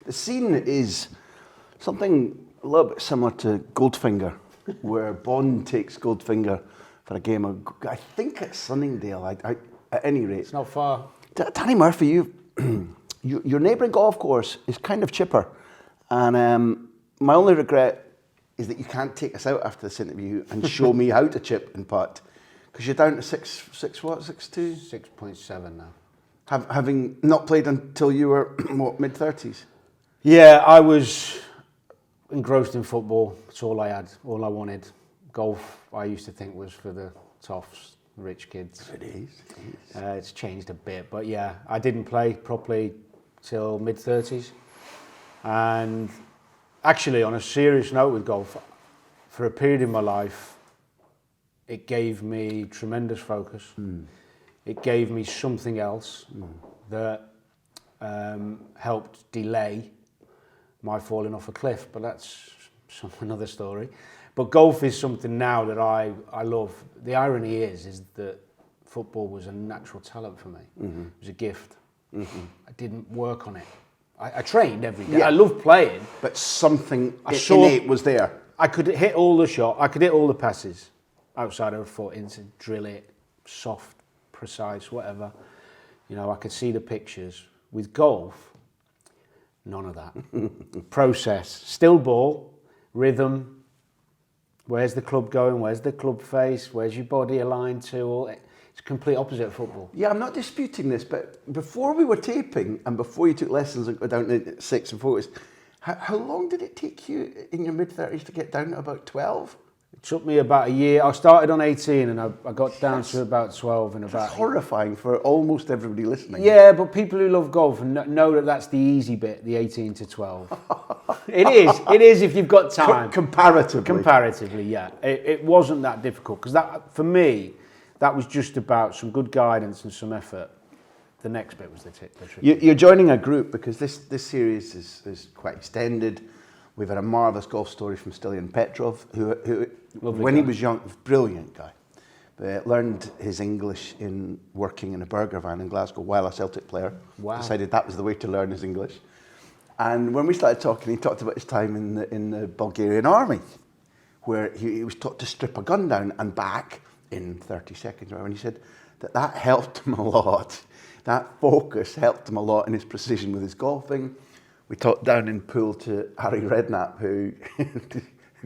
The scene is something a little bit similar to Goldfinger, where Bond takes Goldfinger for a game of, I think it's Sunningdale, at any rate. It's not far. Danny Murphy, your neighbouring golf course is kind of chipper. And my only regret is that you can't take us out after this interview and show me how to chip and putt. Because you're down to 6'2"? 6.7 now. Having not played until you were, what, mid-30s? Yeah, I was engrossed in football. It's all I had, all I wanted. Golf, I used to think, was for the toffs, rich kids. It is. It's changed a bit, but yeah, I didn't play properly till mid-30s. And actually, on a serious note with golf, for a period in my life, it gave me tremendous focus. It gave me something else that helped delay my falling off a cliff, but that's another story. But golf is something now that I love. The irony is that football was a natural talent for me. It was a gift. I didn't work on it. I trained every day. Yeah. I loved playing. But something innate was there. I could hit all the shot. I could hit all the passes outside of a foot into drill it, soft, precise, whatever. You know, I could see the pictures. With golf, none of that. Process, still ball, rhythm. Where's the club going? Where's the club face? Where's your body aligned to? It's complete opposite of football. Yeah, I'm not disputing this, but before we were taping and before you took lessons and go down to 6 and focus, how long did it take you in your mid-30s to get down to about 12? It took me about a year. I started on 18 and I got down to about 12 in about... That's horrifying for almost everybody listening. Yeah, but people who love golf know that that's the easy bit, the 18 to 12. It is if you've got time. Comparatively, yeah. It wasn't that difficult because that, for me, that was just about some good guidance and some effort. The next bit was the trick. You're joining a group because this series is quite extended. We've had a marvellous golf story from Stilian Petrov, who when he was young, was a brilliant guy. But learned his English in working in a burger van in Glasgow while a Celtic player. Wow. Decided that was the way to learn his English. And when we started talking, he talked about his time in the Bulgarian army, where he was taught to strip a gun down and back in 30 seconds. And he said that helped him a lot. That focus helped him a lot in his precision with his golfing. We talked down in Poole to Harry Redknapp, who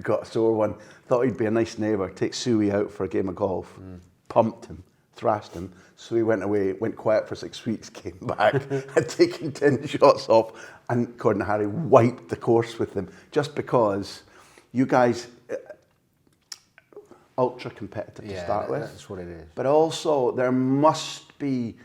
got a sore one, thought he'd be a nice neighbour, take Suey out for a game of golf, pumped him, thrashed him. Suey went away, went quiet for 6 weeks, came back, had taken 10 shots off, and according to Harry, wiped the course with him, just because you guys, ultra competitive to start with. That's what it is. But also, there must be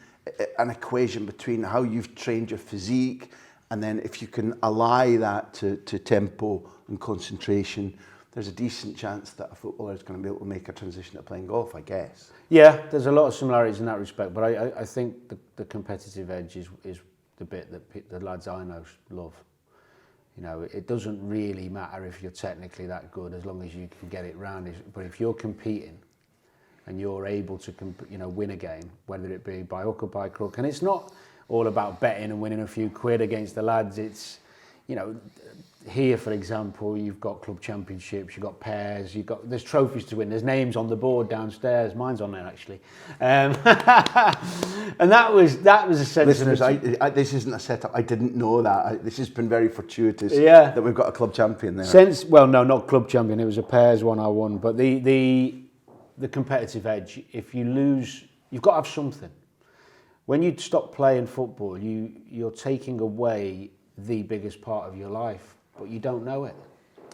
an equation between how you've trained your physique, and then if you can ally that to tempo and concentration, there's a decent chance that a footballer is going to be able to make a transition to playing golf, I guess. Yeah, there's a lot of similarities in that respect, but I think the competitive edge is the bit that the lads I know love. You know, it doesn't really matter if you're technically that good as long as you can get it round. But if you're competing and you're able to win a game, whether it be by hook or by crook, and it's not all about betting and winning a few quid against the lads. It's, here, for example, you've got club championships, you've got pairs, there's trophies to win, there's names on the board downstairs. Mine's on there, actually. And that was a sense. Listeners, this isn't a setup. I didn't know that. This has been very fortuitous. Yeah. That we've got a club champion there. Well, no, not club champion. It was a pairs one I won. But the competitive edge. If you lose, you've got to have something. When you stop playing football, you're taking away the biggest part of your life, but you don't know it.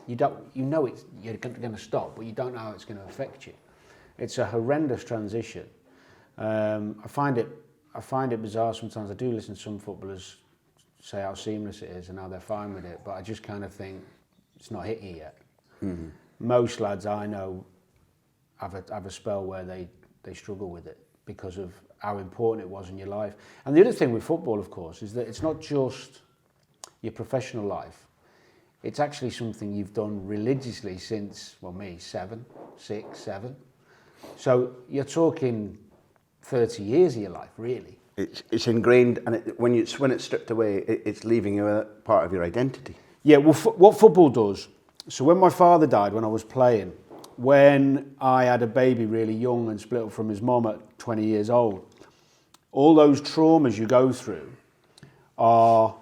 You know you're going to stop, but you don't know how it's going to affect you. It's a horrendous transition. I find it bizarre sometimes. I do listen to some footballers say how seamless it is and how they're fine with it, but I just kind of think it's not hit you yet. Mm-hmm. Most lads I know have a spell where they struggle with it because of how important it was in your life. And the other thing with football, of course, is that it's not just your professional life. It's actually something you've done religiously since, well, me, 7. So you're talking 30 years of your life, really. it's ingrained, and when it's stripped away, it's leaving you a part of your identity. Yeah, well, what football does, so when my father died when I was playing, when I had a baby really young and split up from his mum at 20 years old, all those traumas you go through are,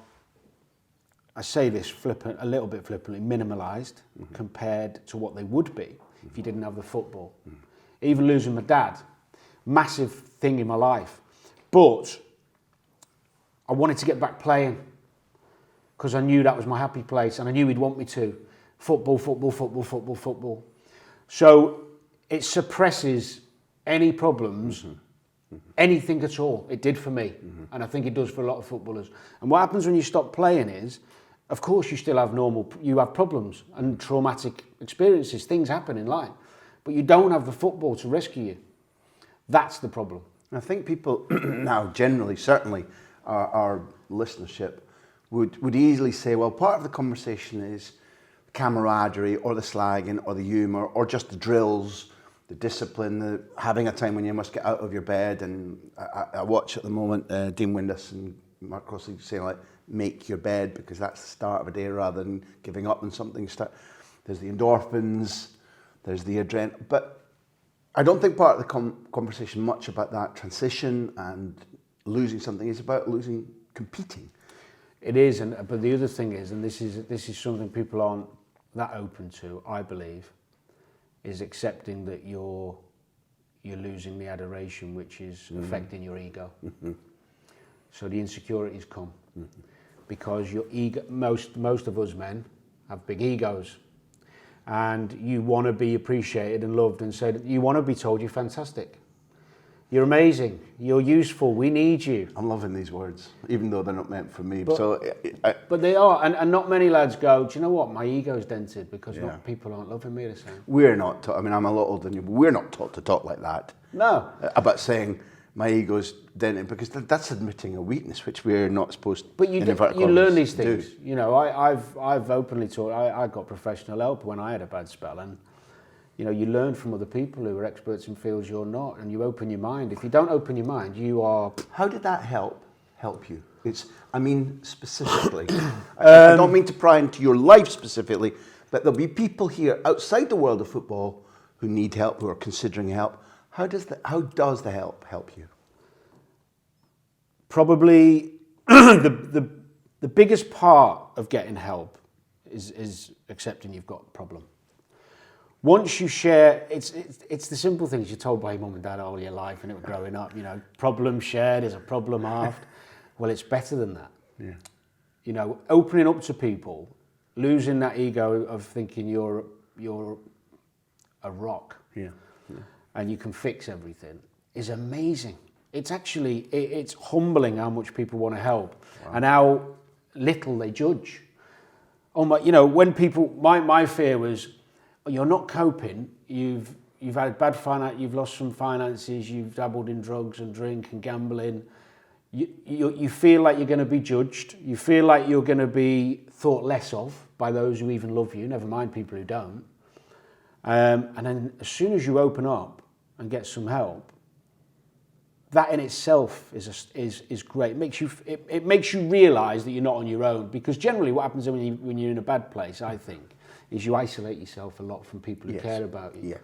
I say this a little bit flippantly, minimalised compared to what they would be if you didn't have the football. Even losing my dad, massive thing in my life. But I wanted to get back playing because I knew that was my happy place and I knew he'd want me to. Football, football, football, football, football. So it suppresses any problems, anything at all. It did for me, and I think it does for a lot of footballers. And what happens when you stop playing is, of course you still have you have problems and traumatic experiences, things happen in life, but you don't have the football to rescue you. That's the problem. I think people now, generally, certainly, our listenership would easily say, well, part of the conversation is camaraderie or the slagging or the humour or just the drills, the discipline, the having a time when you must get out of your bed. And I watch at the moment Dean Windus and Mark Crossley saying, like, make your bed because that's the start of a day rather than giving up on something. There's the endorphins, there's the adrenaline. But I don't think part of the conversation much about that transition and losing something is about competing. It is, but the other thing is, and this is something people aren't that open to, I believe, is accepting that you're losing the adoration, which is affecting your ego. So the insecurities come because your ego. Most of us men have big egos, and you want to be appreciated and loved, and said you want to be told you're fantastic. You're amazing. You're useful. We need you. I'm loving these words, even though they're not meant for me. But they are, and not many lads go, do you know what? My ego's dented because people aren't loving me the same. We're not taught. I mean, I'm a lot older than you, but we're not taught to talk like that. No. About saying my ego's dented, because that's admitting a weakness, which we're not supposed to. But you learn these things. You know, I've openly taught. I got professional help when I had a bad spell, and you know, you learn from other people who are experts in fields you're not, and you open your mind. If you don't open your mind, you are... How did that help you? I mean, specifically. I don't mean to pry into your life specifically, but there'll be people here outside the world of football who need help, who are considering help. How does the help you? Probably the biggest part of getting help is accepting you've got a problem. Once you share, it's the simple things you're told by your mum and dad all your life and it was growing up, you know, problem shared is a problem halved. Well, it's better than that. Yeah. You know, opening up to people, losing that ego of thinking you're a rock. Yeah. And you can fix everything is amazing. It's actually, it's humbling how much people want to help and how little they judge. Oh my, you know, when people, my fear was, you're not coping, you've had bad finance, you've lost some finances, you've dabbled in drugs and drink and gambling. You feel like you're going to be judged. You feel like you're going to be thought less of by those who even love you, never mind people who don't. And then as soon as you open up and get some help, that in itself is great. It makes you realise that you're not on your own, because generally what happens when you're in a bad place, I think, is you isolate yourself a lot from people who care about you. Yes.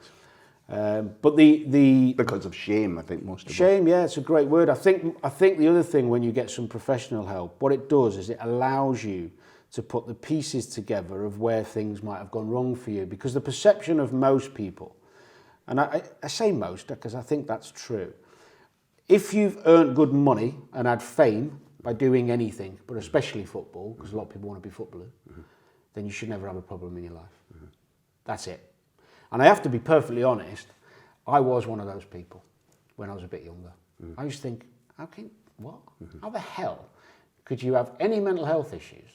But because of shame, I think most of shame, yeah, it's a great word. I think the other thing when you get some professional help, what it does is it allows you to put the pieces together of where things might have gone wrong for you, because the perception of most people, and I say most because I think that's true, if you've earned good money and had fame by doing anything, but especially football, because a lot of people want to be footballers, then you should never have a problem in your life. That's it. And I have to be perfectly honest, I was one of those people when I was a bit younger. I used to think, how the hell could you have any mental health issues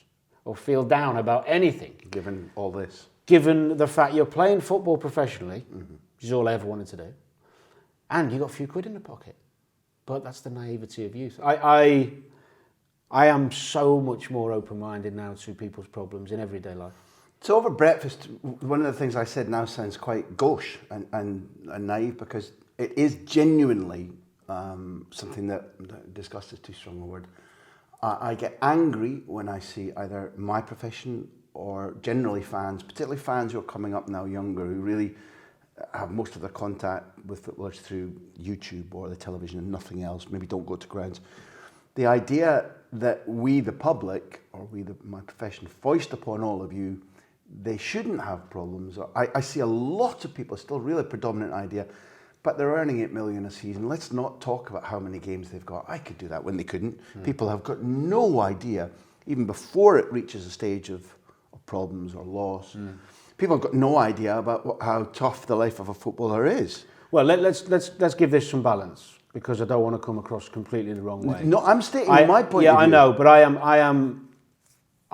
or feel down about anything? Given all this. Given the fact you're playing football professionally, which is all I ever wanted to do, and you got a few quid in the pocket. But that's the naivety of youth. I am so much more open-minded now to people's problems in everyday life. So over breakfast, one of the things I said now sounds quite gauche and naive, because it is genuinely something that disgust is too strong a word. I get angry when I see either my profession or generally fans, particularly fans who are coming up now younger, who really have most of their contact with footballers through YouTube or the television and nothing else, maybe don't go to grounds. The idea that we, the public, or my profession, foist upon all of you, they shouldn't have problems. I see a lot of people, still really predominant idea, but they're earning 8 million a season. Let's not talk about how many games they've got. I could do that when they couldn't. People have got no idea, even before it reaches a stage of problems or loss. People have got no idea about how tough the life of a footballer is. Well, let's give this some balance, because I don't want to come across completely the wrong way. No, I'm stating my point of view. Yeah, I know, but I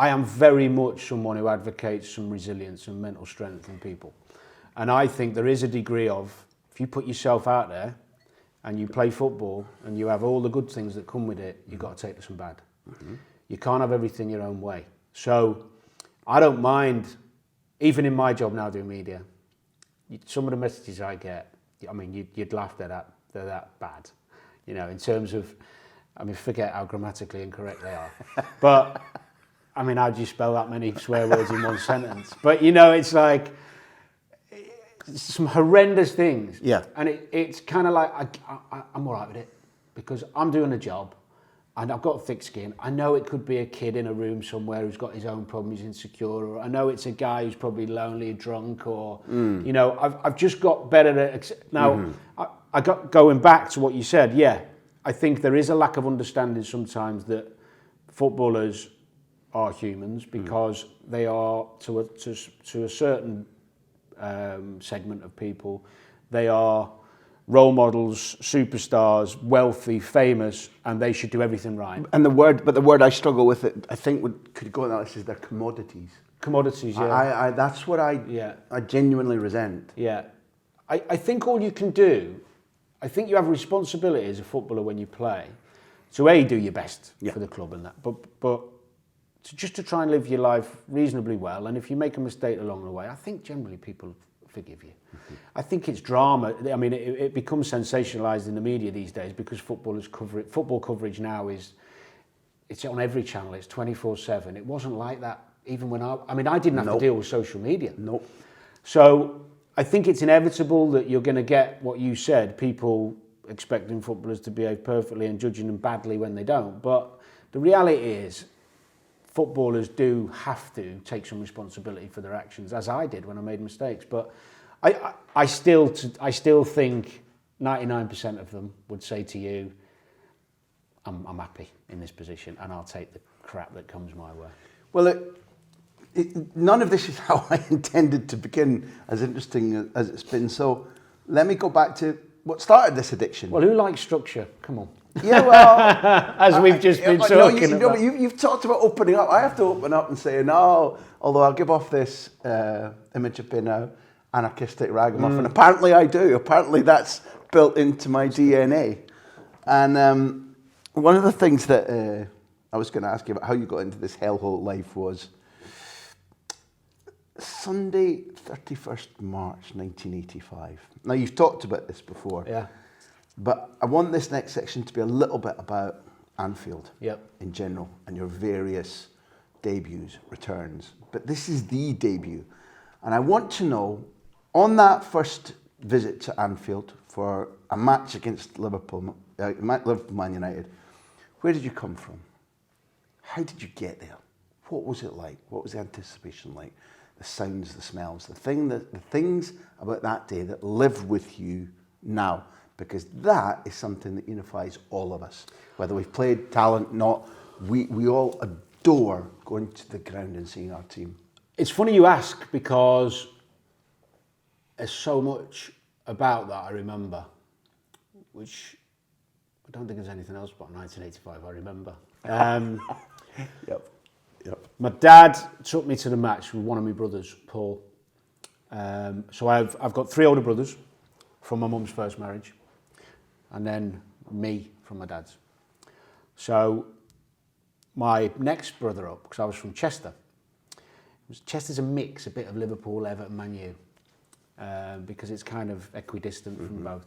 am very much someone who advocates some resilience and mental strength in people. And I think there is a degree of, if you put yourself out there and you play football and you have all the good things that come with it, you've got to take some bad. You can't have everything your own way. So I don't mind, even in my job now doing media, some of the messages I get, I mean, you'd laugh they're that bad, you know, in terms of, I mean, forget how grammatically incorrect they are. But, I mean, how do you spell that many swear words in one sentence? But, you know, it's like some horrendous things. Yeah. And it's kind of like, I'm all right with it, because I'm doing a job and I've got thick skin. I know it could be a kid in a room somewhere who's got his own problem, he's insecure, or I know it's a guy who's probably lonely, drunk, or, you know, I've just got better at, now, I got going back to what you said, yeah, I think there is a lack of understanding sometimes that footballers are humans, because they are, to a certain segment of people, they are role models, superstars, wealthy, famous, and they should do everything right. And the word I struggle with, it, I think could go on that list, is they're commodities. Commodities, yeah. That's what I genuinely resent. Yeah. I think all you can do, I think you have a responsibility as a footballer when you play to do your best for the club and that, but just to try and live your life reasonably well, and if you make a mistake along the way, I think generally people forgive you. I think it's drama. I mean, it becomes sensationalised in the media these days, because football coverage now it's on every channel. It's 24/7. It wasn't like that even when I didn't have to deal with social media. Nope. So I think it's inevitable that you're going to get what you said, people expecting footballers to behave perfectly and judging them badly when they don't. But the reality is, footballers do have to take some responsibility for their actions, as I did when I made mistakes. But I still think 99% of them would say to you, I'm happy in this position and I'll take the crap that comes my way. Well, none of this is how I intended to begin, as interesting as it's been. So let me go back to what started this addiction. Well, who likes structure? Come on. Yeah, well, as we've just been talking about. You've talked about opening up. I have to open up and say, no, although I'll give off this image of being an anarchistic ragamuffin. Apparently I do. Apparently that's built into my DNA. And one of the things that I was going to ask you about how you got into this hellhole life was Sunday, 31st March 1985. Now, you've talked about this before. Yeah. But I want this next section to be a little bit about Anfield in general and your various debuts, returns. But this is the debut. And I want to know, on that first visit to Anfield for a match against Liverpool Man United, where did you come from? How did you get there? What was it like? What was the anticipation like? The sounds, the smells, the things about that day that live with you now. Because that is something that unifies all of us. Whether we've played, talent, not, we all adore going to the ground and seeing our team. It's funny you ask, because there's so much about that I remember, which I don't think there's anything else about 1985 I remember. Yep. My dad took me to the match with one of my brothers, Paul. So I've got 3 older brothers from my mum's first marriage, and then me from my dad's. So my next brother up, because I was from Chester. Chester's a mix, a bit of Liverpool, Everton, Man U, because it's kind of equidistant from both.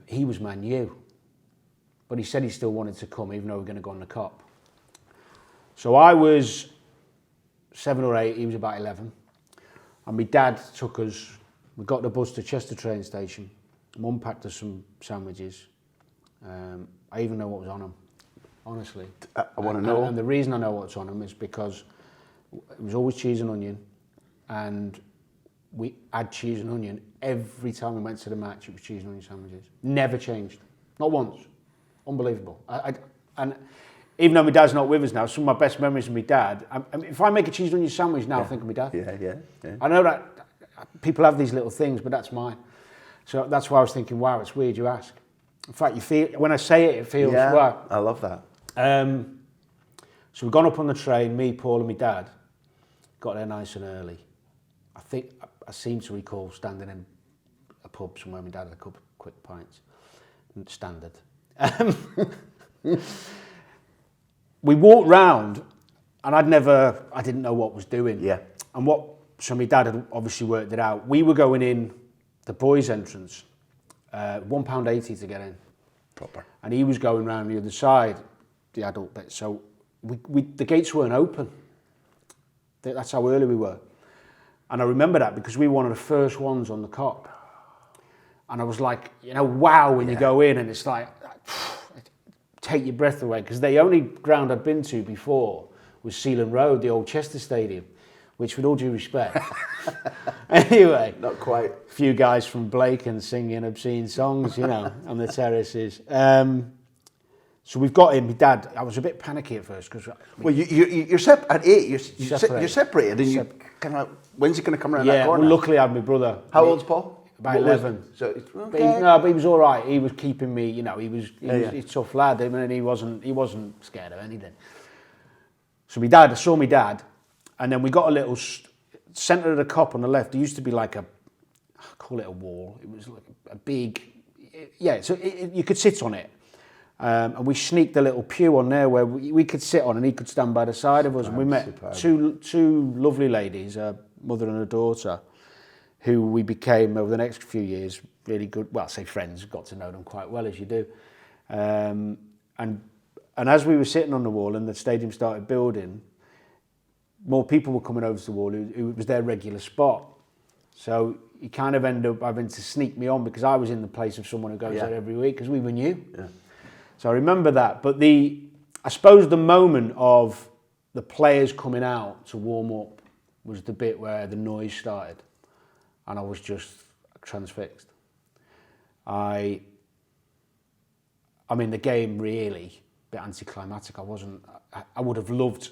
He was Man U, but he said he still wanted to come, even though we were going to go on the Cop. So I was 7 or 8, he was about 11. And my dad took us, we got the bus to Chester train station. Mum packed us some sandwiches. I even know what was on them, honestly. I want to know. And the reason I know what's on them is because it was always cheese and onion. And we had cheese and onion every time we went to the match. It was cheese and onion sandwiches. Never changed. Not once. Unbelievable. And even though my dad's not with us now, some of my best memories of my dad, I mean, if I make a cheese and onion sandwich now, I think of my dad. Yeah. I know that people have these little things, but that's mine. So that's why I was thinking, wow, it's weird you ask. In fact, you feel, when I say it, it feels, wow. I love that. So we've gone up on the train, me, Paul and my dad, got there nice and early. I think, I seem to recall standing in a pub somewhere, my dad had a couple of quick pints. Standard. We walked round, and I didn't know what was doing. Yeah. And so my dad had obviously worked it out. We were going in the boys' entrance, £1.80 to get in. Proper. And he was going round the other side, the adult bit. So the gates weren't open. That's how early we were. And I remember that because we were one of the first ones on the Cop. And I was like, wow, when you go in and it's like, take your breath away. Because the only ground I'd been to before was Sealand Road, the old Chester Stadium, which with all due respect. Anyway. Not quite. A few guys from Blacon singing obscene songs, on the terraces. So we've got in, my dad, I was a bit panicky at first. Because well, you're at 8, you're separated and you kind of, when's he going to come around that corner? Well, luckily I had my brother. How old's Paul? About 11. So okay. But he was all right. He was keeping me, he was a tough lad, and he wasn't scared of anything. So I saw my dad, and then we got a little centre of the Cop on the left. There used to be like I call it a wall. It was like a big, so you could sit on it. And we sneaked a little pew on there where we could sit on, and he could stand by the side of us. And we met two lovely ladies, a mother and a daughter, who we became over the next few years really good. Well, I say friends, got to know them quite well as you do. And as we were sitting on the wall and the stadium started building, more people were coming over to the wall who was their regular spot. So you kind of end up having to sneak me on because I was in the place of someone who goes there every week because we were new. Yeah. So I remember that. But I suppose the moment of the players coming out to warm up was the bit where the noise started. And I was just transfixed. I mean, the game really, a bit anticlimactic. I would have loved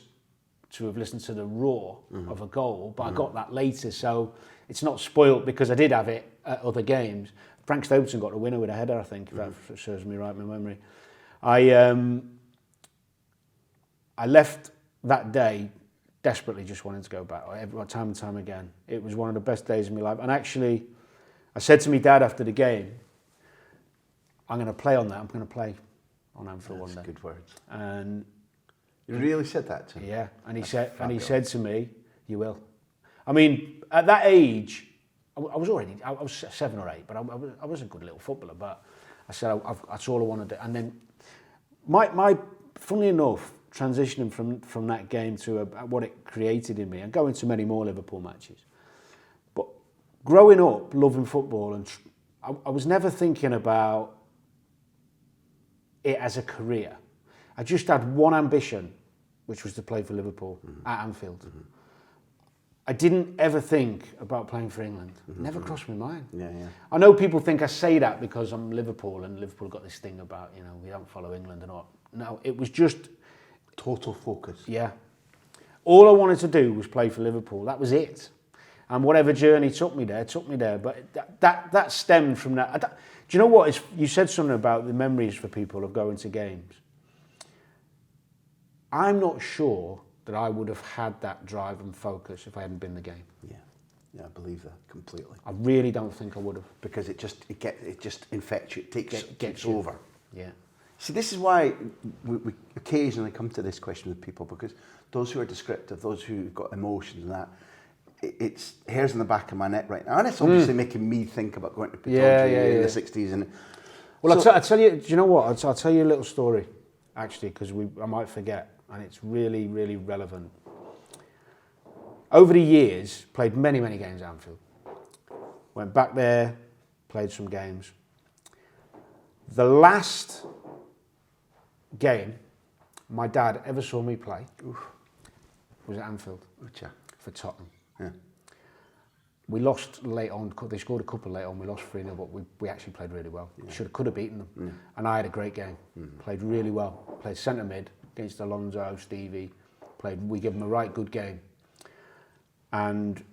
to have listened to the roar of a goal, but I got that later, so it's not spoilt because I did have it at other games. Frank Stapleton got a winner with a header, I think, if that serves me right in my memory. I left that day desperately just wanting to go back, time and time again. It was one of the best days of my life. And actually, I said to my dad after the game, I'm going to play on that. I'm going to play on Anfield one day. That's good words. And you really said that to him? Yeah. And he said to me, you will. I mean, at that age, I was 7 or 8, but I was a good little footballer. But I said, that's all I want to do. And then my funnily enough, transitioning from that game to what it created in me, and going to many more Liverpool matches. But growing up, loving football, and I was never thinking about it as a career. I just had one ambition, which was to play for Liverpool at Anfield. I didn't ever think about playing for England. Never crossed my mind. Yeah. I know people think I say that because I'm Liverpool, and Liverpool got this thing about, we don't follow England and all. No, it was just total focus. Yeah. All I wanted to do was play for Liverpool. That was it. And whatever journey took me there. But that stemmed from that. Do you know what? You said something about the memories for people of going to games. I'm not sure that I would have had that drive and focus if I hadn't been in the game. Yeah, I believe that completely. I really don't think I would have. Because it just infects you. It gets over. Yeah. See, this is why we occasionally come to this question with people, because those who are descriptive, those who've got emotions and that, it's hairs on the back of my neck right now, and it's obviously making me think about going to Pittodrie in the 60s. And well, I'll tell you. Do you know what? I'll tell you a little story, actually, because I might forget, and it's really, really relevant. Over the years, played many, many games at Anfield. Went back there, played some games. The last game my dad ever saw me play was at Anfield for Tottenham. Yeah. We lost late on. They scored a couple late on. We lost 3-0, but we actually played really well. Could have beaten them. Yeah. And I had a great game. Played really well. Played centre mid against Alonso, Stevie. We gave them a right good game. And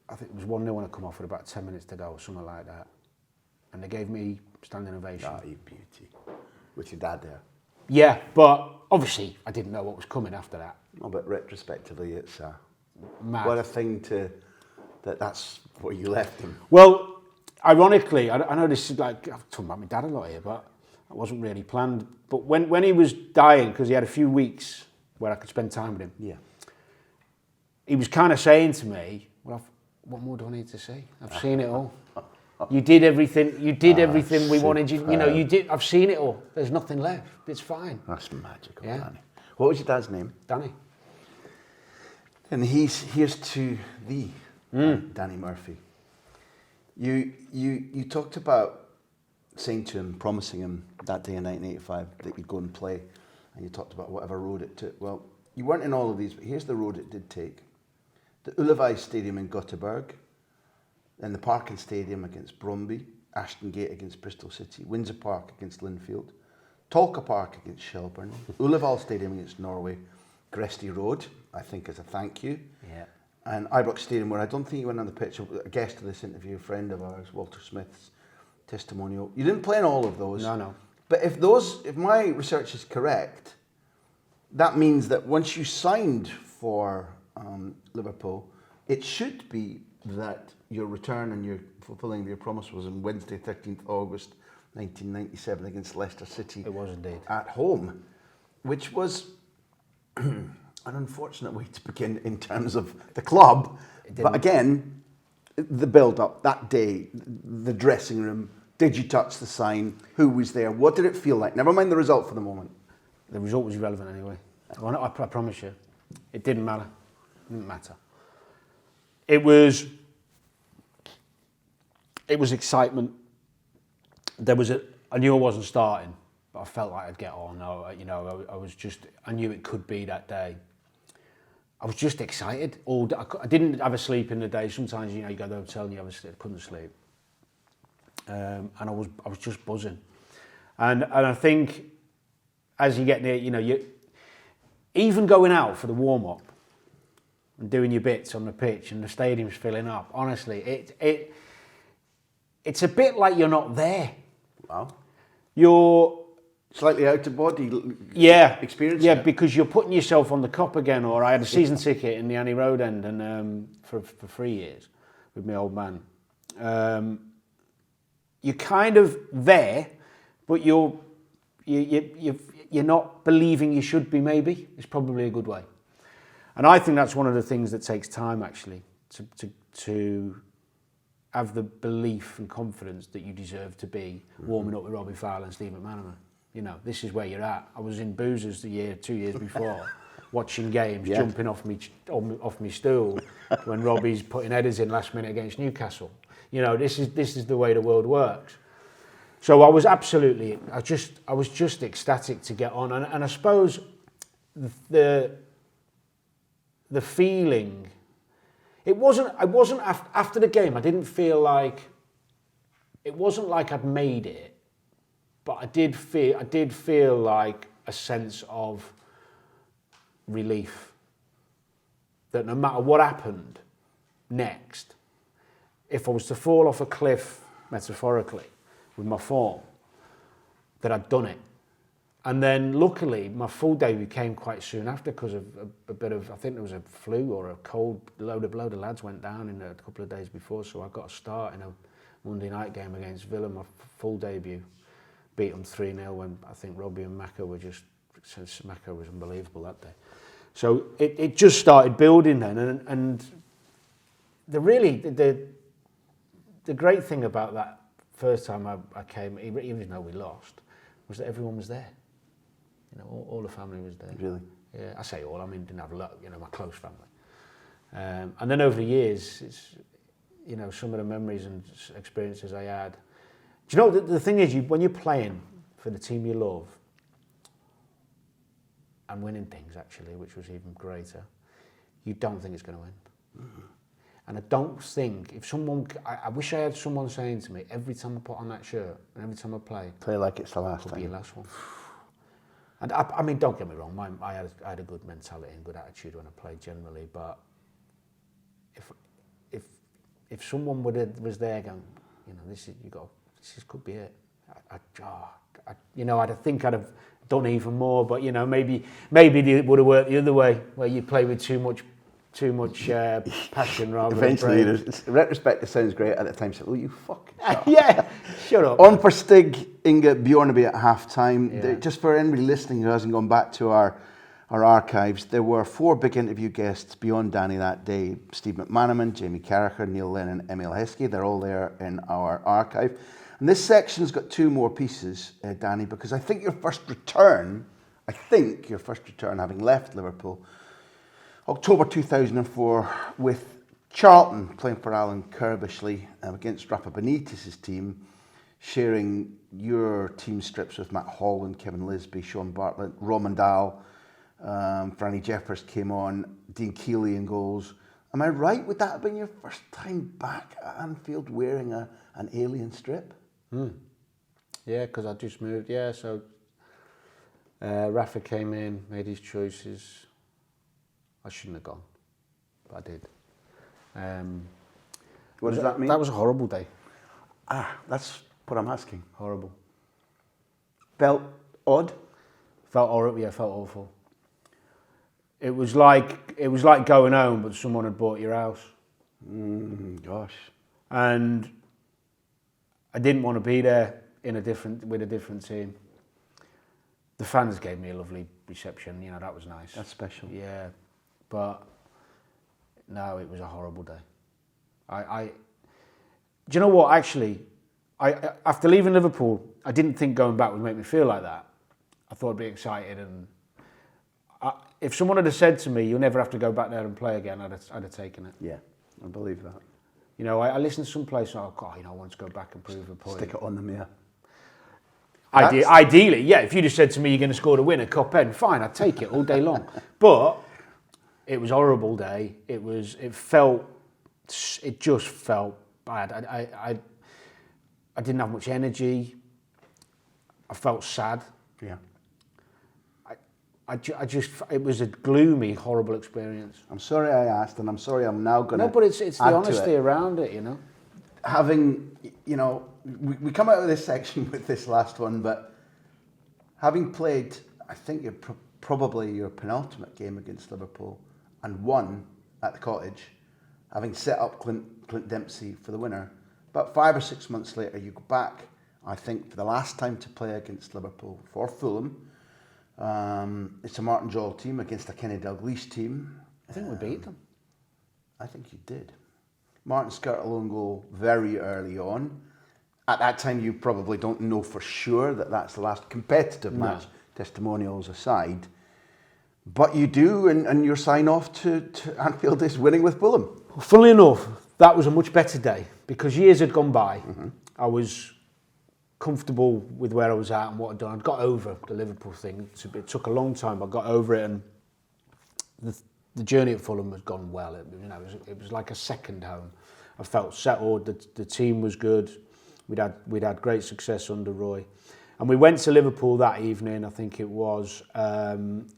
I think it was 1-0 when I come off with about 10 minutes to go or something like that. And they gave me standing ovation. Ah, you beauty. With your dad there. Yeah, but obviously I didn't know what was coming after that. No, but retrospectively, it's mad. What a thing that's where you left him. Well, ironically, I know this is like, I'm talking about my dad a lot here, but it wasn't really planned. But when he was dying, because he had a few weeks where I could spend time with him, he was kind of saying to me, well, what more do I need to see? I've seen it all. You did everything. You did everything we wanted you. You know, you did. I've seen it all. There's nothing left. It's fine. That's magical, Danny. What was your dad's name? Danny. And here's to thee, Danny Murphy. You talked about saying to him, promising him that day in 1985 that you'd go and play, and you talked about whatever road it took. Well, you weren't in all of these, but here's the road it did take. The Ullevi Stadium in Gothenburg, then the Parken Stadium against Brøndby, Ashton Gate against Bristol City, Windsor Park against Linfield, Tolka Park against Shelburne, Ullevall Stadium against Norway, Gresty Road, I think as a thank you, and Ibrox Stadium, where I don't think you went on the pitch, a guest of this interview, a friend of ours, Walter Smith's testimonial. You didn't play in all of those. No. But if my research is correct, that means that once you signed for Liverpool, it should be that your return and your fulfilling of your promise was on Wednesday, 13th August 1997 against Leicester City. It was indeed. At home, which was an unfortunate way to begin in terms of the club. But again, the build-up, that day, the dressing room, did you touch the sign? Who was there? What did it feel like? Never mind the result for the moment. The result was irrelevant anyway. Well, I promise you. It didn't matter. It didn't matter. It was excitement. I knew I wasn't starting, but I felt like I'd get on. I knew it could be that day. I was just excited. I didn't have a sleep in the day. Sometimes, you go to the hotel and I couldn't sleep. And I was just buzzing. And I think as you get near, you even going out for the warm-up and doing your bits on the pitch and the stadium's filling up, honestly, it's a bit like you're not there. Wow. You're slightly out of body experience. Yeah, because you're putting yourself on the cop again. Or I had a season ticket in the Annie Road end and for 3 years with my old man. You're kind of there, but you're not believing you should be. Maybe it's probably a good way. And I think that's one of the things that takes time, actually, to have the belief and confidence that you deserve to be warming up with Robbie Fowler and Steve McManaman. This is where you're at. I was in Boozers 2 years before, watching games, jumping off me stool when Robbie's putting headers in last minute against Newcastle. This is the way the world works. So I was just ecstatic to get on, and I suppose the feeling. It wasn't after the game. I didn't feel like it wasn't like I'd made it, but I did feel like a sense of relief that no matter what happened next, if I was to fall off a cliff, metaphorically, with my form, that I'd done it. And then, luckily, my full debut came quite soon after because of a bit of, I think there was a flu or a cold. A load of lads went down in a couple of days before, so I got a start in a Monday night game against Villa, my full debut. Beat them 3-0 when I think Robbie and Maka were since Maka was unbelievable that day. So it just started building then, and the great thing about that first time I came, even though we lost, was that everyone was there. You know, all the family was there. Really? Yeah, I say all. I mean, didn't have a lot. You know, my close family. And then over the years, it's, you know, some of the memories and experiences I had. Do you know, the thing is, when you're playing for the team you love and winning things, actually, which was even greater, you don't think it's going to end. Mm-hmm. And I don't think, if someone, I wish I had someone saying to me, every time I put on that shirt and every time I play like it's the last time. It'll be your last one. And I mean, don't get me wrong, I had a good mentality and good attitude when I played generally, but if someone was there going, you know, this could be it. I think I'd have done even more, but you know, maybe it would have worked the other way, where you play with too much passion rather Eventually, than in retrospect, it sounds great. At the time, so, you fucking shut yeah, shut up. On for Stig, Inga Bjornaby at half-time. Yeah. Just for anybody listening who hasn't gone back to our archives, there were 4 big interview guests beyond Danny that day. Steve McManaman, Jamie Carragher, Neil Lennon, Emil Heskey. They're all there in our archive. And this section's got 2 more pieces, Danny, because I think your first return, having left Liverpool, October 2004, with Charlton playing for Alan Kirbishley against Rafa Benitez's team, sharing your team strips with Matt Holland, Kevin Lisby, Sean Bartlett, Roman Dahl, Franny Jeffers came on, Dean Keeley in goals. Am I right? Would that have been your first time back at Anfield wearing an alien strip? Yeah, because I just moved. Yeah, so Rafa came in, made his choices. I shouldn't have gone, but I did. What does that mean? That was a horrible day. That's what I'm asking. Horrible. Felt odd? Felt horrible. Yeah, felt awful. It was like going home, but someone had bought your house. Gosh. And I didn't want to be there with a different team. The fans gave me a lovely reception. You know, that was nice. That's special. Yeah. But no, it was a horrible day. Do you know what? Actually, after leaving Liverpool, I didn't think going back would make me feel like that. I thought I'd be excited, and if someone had said to me, "You'll never have to go back there and play again," I'd have taken it. Yeah, I believe that. You know, I listened to some place. Oh God, you know, I want to go back and prove a point. Stick it on them, yeah. Ideally, yeah. If you just said to me, "You're going to score the winner, Cop End," fine, I'd take it all day long. But it was a horrible day. It just felt bad. I didn't have much energy. I felt sad. Yeah. It was a gloomy, horrible experience. I'm sorry I asked, and I'm sorry I'm now going to. No, but it's the honesty around it, you know. Having, you know, we come out of this section with this last one, but having played, I think probably your penultimate game against Liverpool and won at the Cottage, having set up Clint Dempsey for the winner, about 5 or 6 months later, you go back, I think, for the last time to play against Liverpool for Fulham. It's a Martin Jol team against a Kenny Dalglish team. I think we beat them. I think you did. Martin scored a lone goal very early on. At that time, you probably don't know for sure that that's the last competitive match, testimonials aside. But you do, and your sign-off to Anfield is winning with Fulham. Well, funnily enough, that was a much better day, because years had gone by. Mm-hmm. I was comfortable with where I was at and what I'd done. I'd got over the Liverpool thing. It took a long time, but I got over it, and the journey at Fulham has gone well. It was like a second home. I felt settled. The team was good. We'd had great success under Roy, and we went to Liverpool that evening. I think it was, and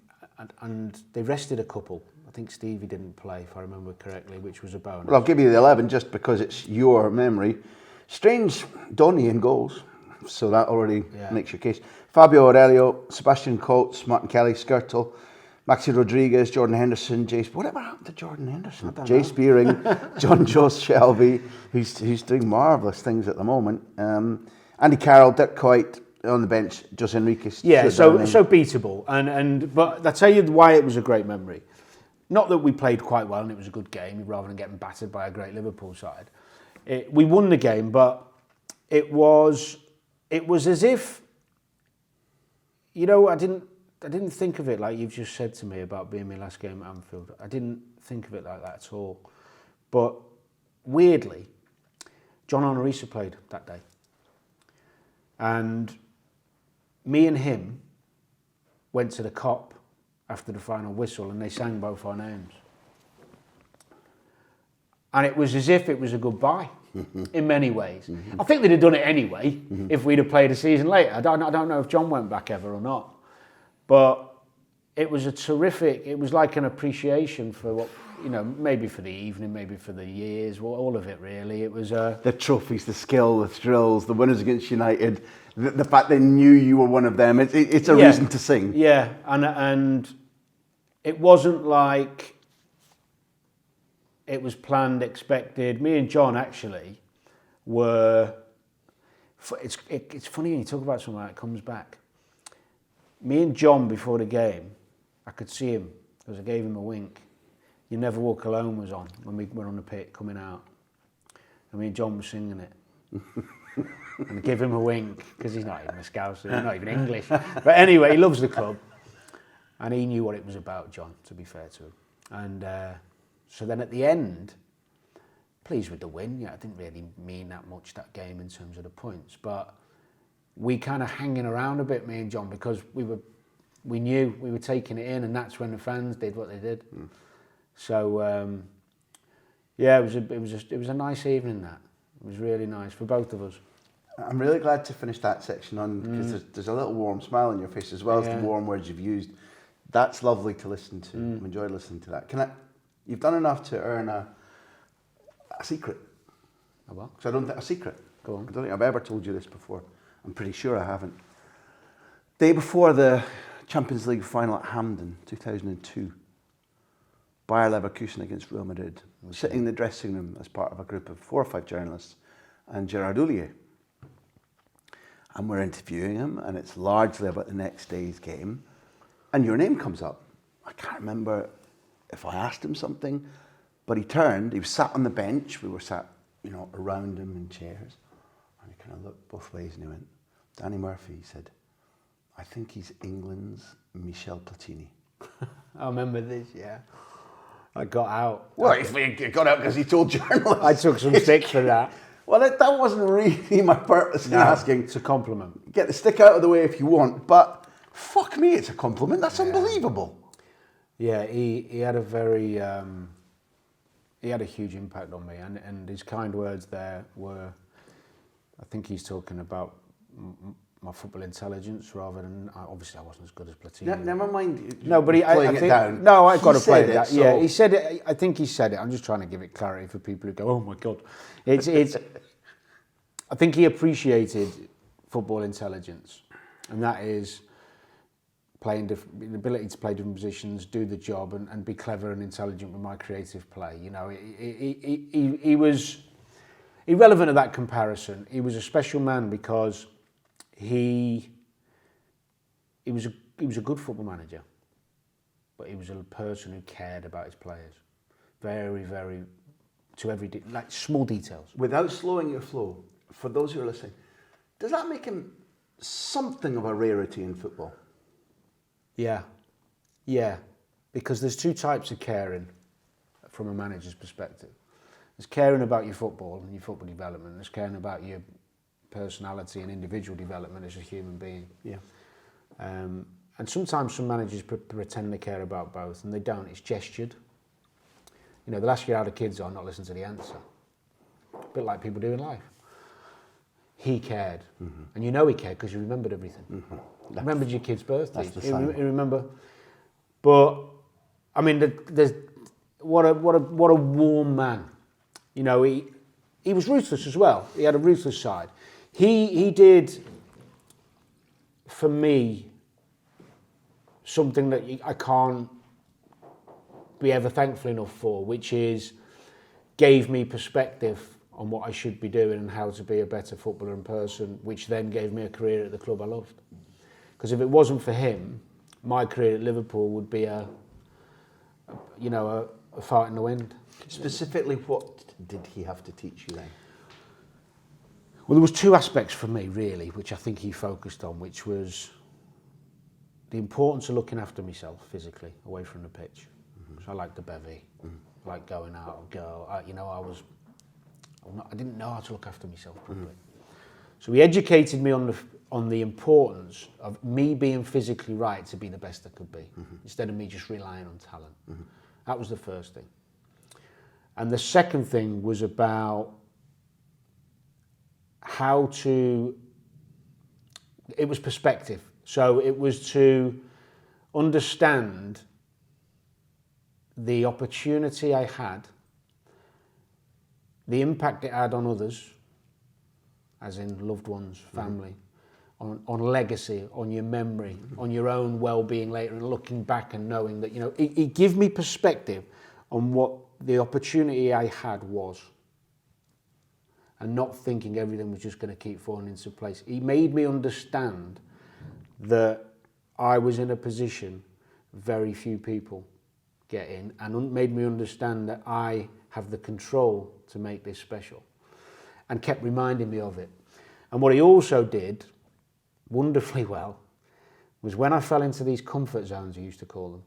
they rested a couple. I think Stevie didn't play, if I remember correctly, which was a bonus. Well, I'll give you the 11 just because it's your memory. Strange Donny in goals, so that already makes your case. Fabio Aurelio, Sebastian Coates, Martin Kelly, Skirtle, Maxi Rodriguez, Jordan Henderson, whatever happened to Jordan Henderson? Jay Spearing, John Joe Shelby, who's doing marvellous things at the moment. Andy Carroll, Dirk Kuyt on the bench, Jose Enriquez. Yeah, so beatable. But I'll tell you why it was a great memory. not that we played quite well and it was a good game, rather than getting battered by a great Liverpool side. We won the game, but it was as if, you know, I didn't think of it like you've just said to me about being my last game at Anfield. I didn't think of it like that at all. But weirdly, John Honorisa played that day. And me and him went to the Kop after the final whistle and they sang both our names. And it was as if it was a goodbye in many ways. I think they'd have done it anyway if we'd have played a season later. I don't know if John went back ever or not. But it was it was like an appreciation for what, you know, maybe for the evening, maybe for the years, all of it really. It was the trophies, the skill, the thrills, the winners against United, the fact they knew you were one of them. It's a reason to sing. Yeah, and it wasn't like it was planned, expected. Me and John actually were. It's funny when you talk about something like that, it comes back. Me and John before the game, I could see him because I gave him a wink. You Never Walk Alone was on when we were on the pit coming out. And me and John were singing it. And I gave him a wink because he's not even a Scouser, he's not even English. But anyway, he loves the club. And he knew what it was about, John, to be fair to him. And so then at the end, pleased with the win. Yeah, I didn't really mean that much that game in terms of the points. But we kind of hanging around a bit, me and John, because we knew we were taking it in, and that's when the fans did what they did. So yeah, it was a nice evening. That it was really nice for both of us. I'm really glad to finish that section on because there's a little warm smile on your face as well as the warm words you've used. That's lovely to listen to. I've enjoyed listening to that. You've done enough to earn a secret. A what? So I don't think a secret. Go on. I don't think I've ever told you this before. I'm pretty sure I haven't. Day before the Champions League final at Hampden, 2002, Bayer Leverkusen against Real Madrid, sitting in the dressing room as part of a group of 4 or 5 journalists, and Gerard Houllier. And we're interviewing him, and it's largely about the next day's game. And your name comes up. I can't remember if I asked him something, but he was sat on the bench. We were sat, around him in chairs. And he kind of looked both ways and he went, Danny Murphy, he said, I think he's England's Michel Platini. I remember this, yeah. I got out. Well, he got out because he told journalists. I took some stick for that. Well, that wasn't really my purpose in asking. It's a compliment. Get the stick out of the way if you want, but fuck me, it's a compliment. That's unbelievable. Yeah, he had a very, he had a huge impact on me, and his kind words there were, I think he's talking about my football intelligence rather than, obviously I wasn't as good as Platini. Never mind. No, but I think, it down. No, I've got to play that. So. Yeah, he said it. I think he said it. I'm just trying to give it clarity for people who go, "Oh my God," it's. I think he appreciated football intelligence, and that is the ability to play different positions, do the job, and be clever and intelligent with my creative play. He was irrelevant of that comparison. He was a special man because he was a good football manager, but he was a person who cared about his players, very, very, to every like small details. Without slowing your flow, for those who are listening, does that make him something of a rarity in football? Yeah, because there's 2 types of caring from a manager's perspective. There's caring about your football and your football development. There's caring about your personality and individual development as a human being. Yeah. And sometimes some managers pretend they care about both, and they don't. It's gestured. They'll ask you how the kids are, not listen to the answer. A bit like people do in life. He cared, and he cared because you remembered everything. You remembered your kids' birthdays. That's the sign. You remember. But I mean, there's what a warm man. He was ruthless as well. He had a ruthless side. He did, for me, something that I can't be ever thankful enough for, which is gave me perspective on what I should be doing and how to be a better footballer in person, which then gave me a career at the club I loved. Because if it wasn't for him, my career at Liverpool would be a a fart in the wind. Specifically, what did he have to teach you then? Well, there was two aspects for me, really, which I think he focused on, which was the importance of looking after myself physically, away from the pitch. So I liked the bevy, I liked going out and go. I didn't know how to look after myself properly. So he educated me on the importance of me being physically right to be the best I could be, instead of me just relying on talent. That was the first thing. And the second thing was about it was perspective. So it was to understand the opportunity I had, the impact it had on others, as in loved ones, family, on legacy, on your memory, on your own well-being later, and looking back and knowing that, it gave me perspective on what the opportunity I had was, and not thinking everything was just going to keep falling into place. He made me understand that I was in a position very few people get in, and made me understand that I have the control to make this special, and kept reminding me of it. And what he also did wonderfully well was when I fell into these comfort zones, he used to call them.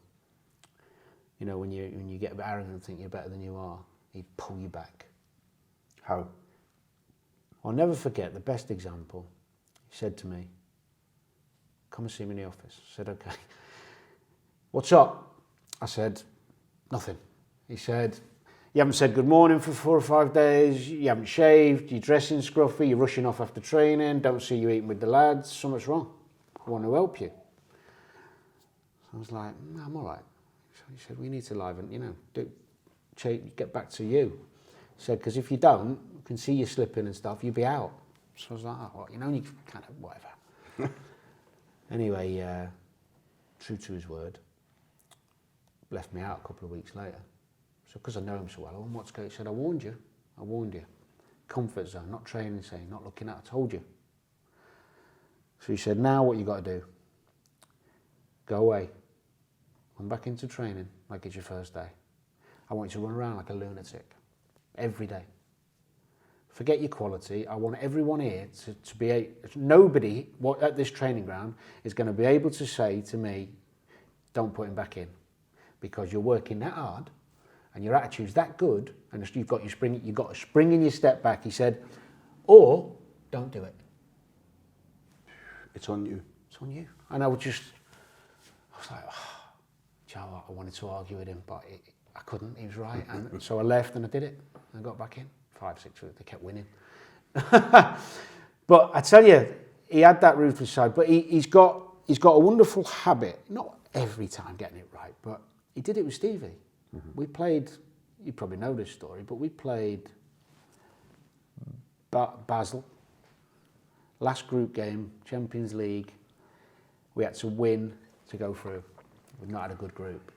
When you get a bit arrogant and think you're better than you are, he'd pull you back. How? I'll never forget the best example. He said to me, "Come and see me in the office." I said, "Okay." "What's up?" I said, "Nothing." He said, "You haven't said good morning for 4 or 5 days, you haven't shaved, you're dressing scruffy, you're rushing off after training, don't see you eating with the lads, something's wrong. I want to help you." So I was like, "No, I'm all right." So he said, "We need to liven, get back to you." He said, "Because if you don't, I can see you slipping and stuff, you'll be out." So I was like, "Oh, well, you kind of, whatever." Anyway, true to his word, left me out a couple of weeks later. So because I know him so well, I went, "What's going on?" He said, I warned you. Comfort zone, not training, saying, not looking at, I told you." So he said, "Now what you got to do, go away, come back into training like it's your first day. I want you to run around like a lunatic every day. Forget your quality. I want everyone here to be nobody at this training ground is going to be able to say to me, 'Don't put him back in, because you're working that hard and your attitude's that good, and you've got a spring in your step back.'" He said, "Or don't do it. It's on you. It's on you." And I was like, I wanted to argue with him, but I couldn't. He was right. And so I left and I did it. I got back in. 5, 6 weeks, they kept winning. But I tell you, he had that ruthless side, but he's got a wonderful habit, not every time getting it right, but he did it with Stevie. We played, you probably know this story, but we played Basel, last group game, Champions League. We had to win to go through. We've not had a good group.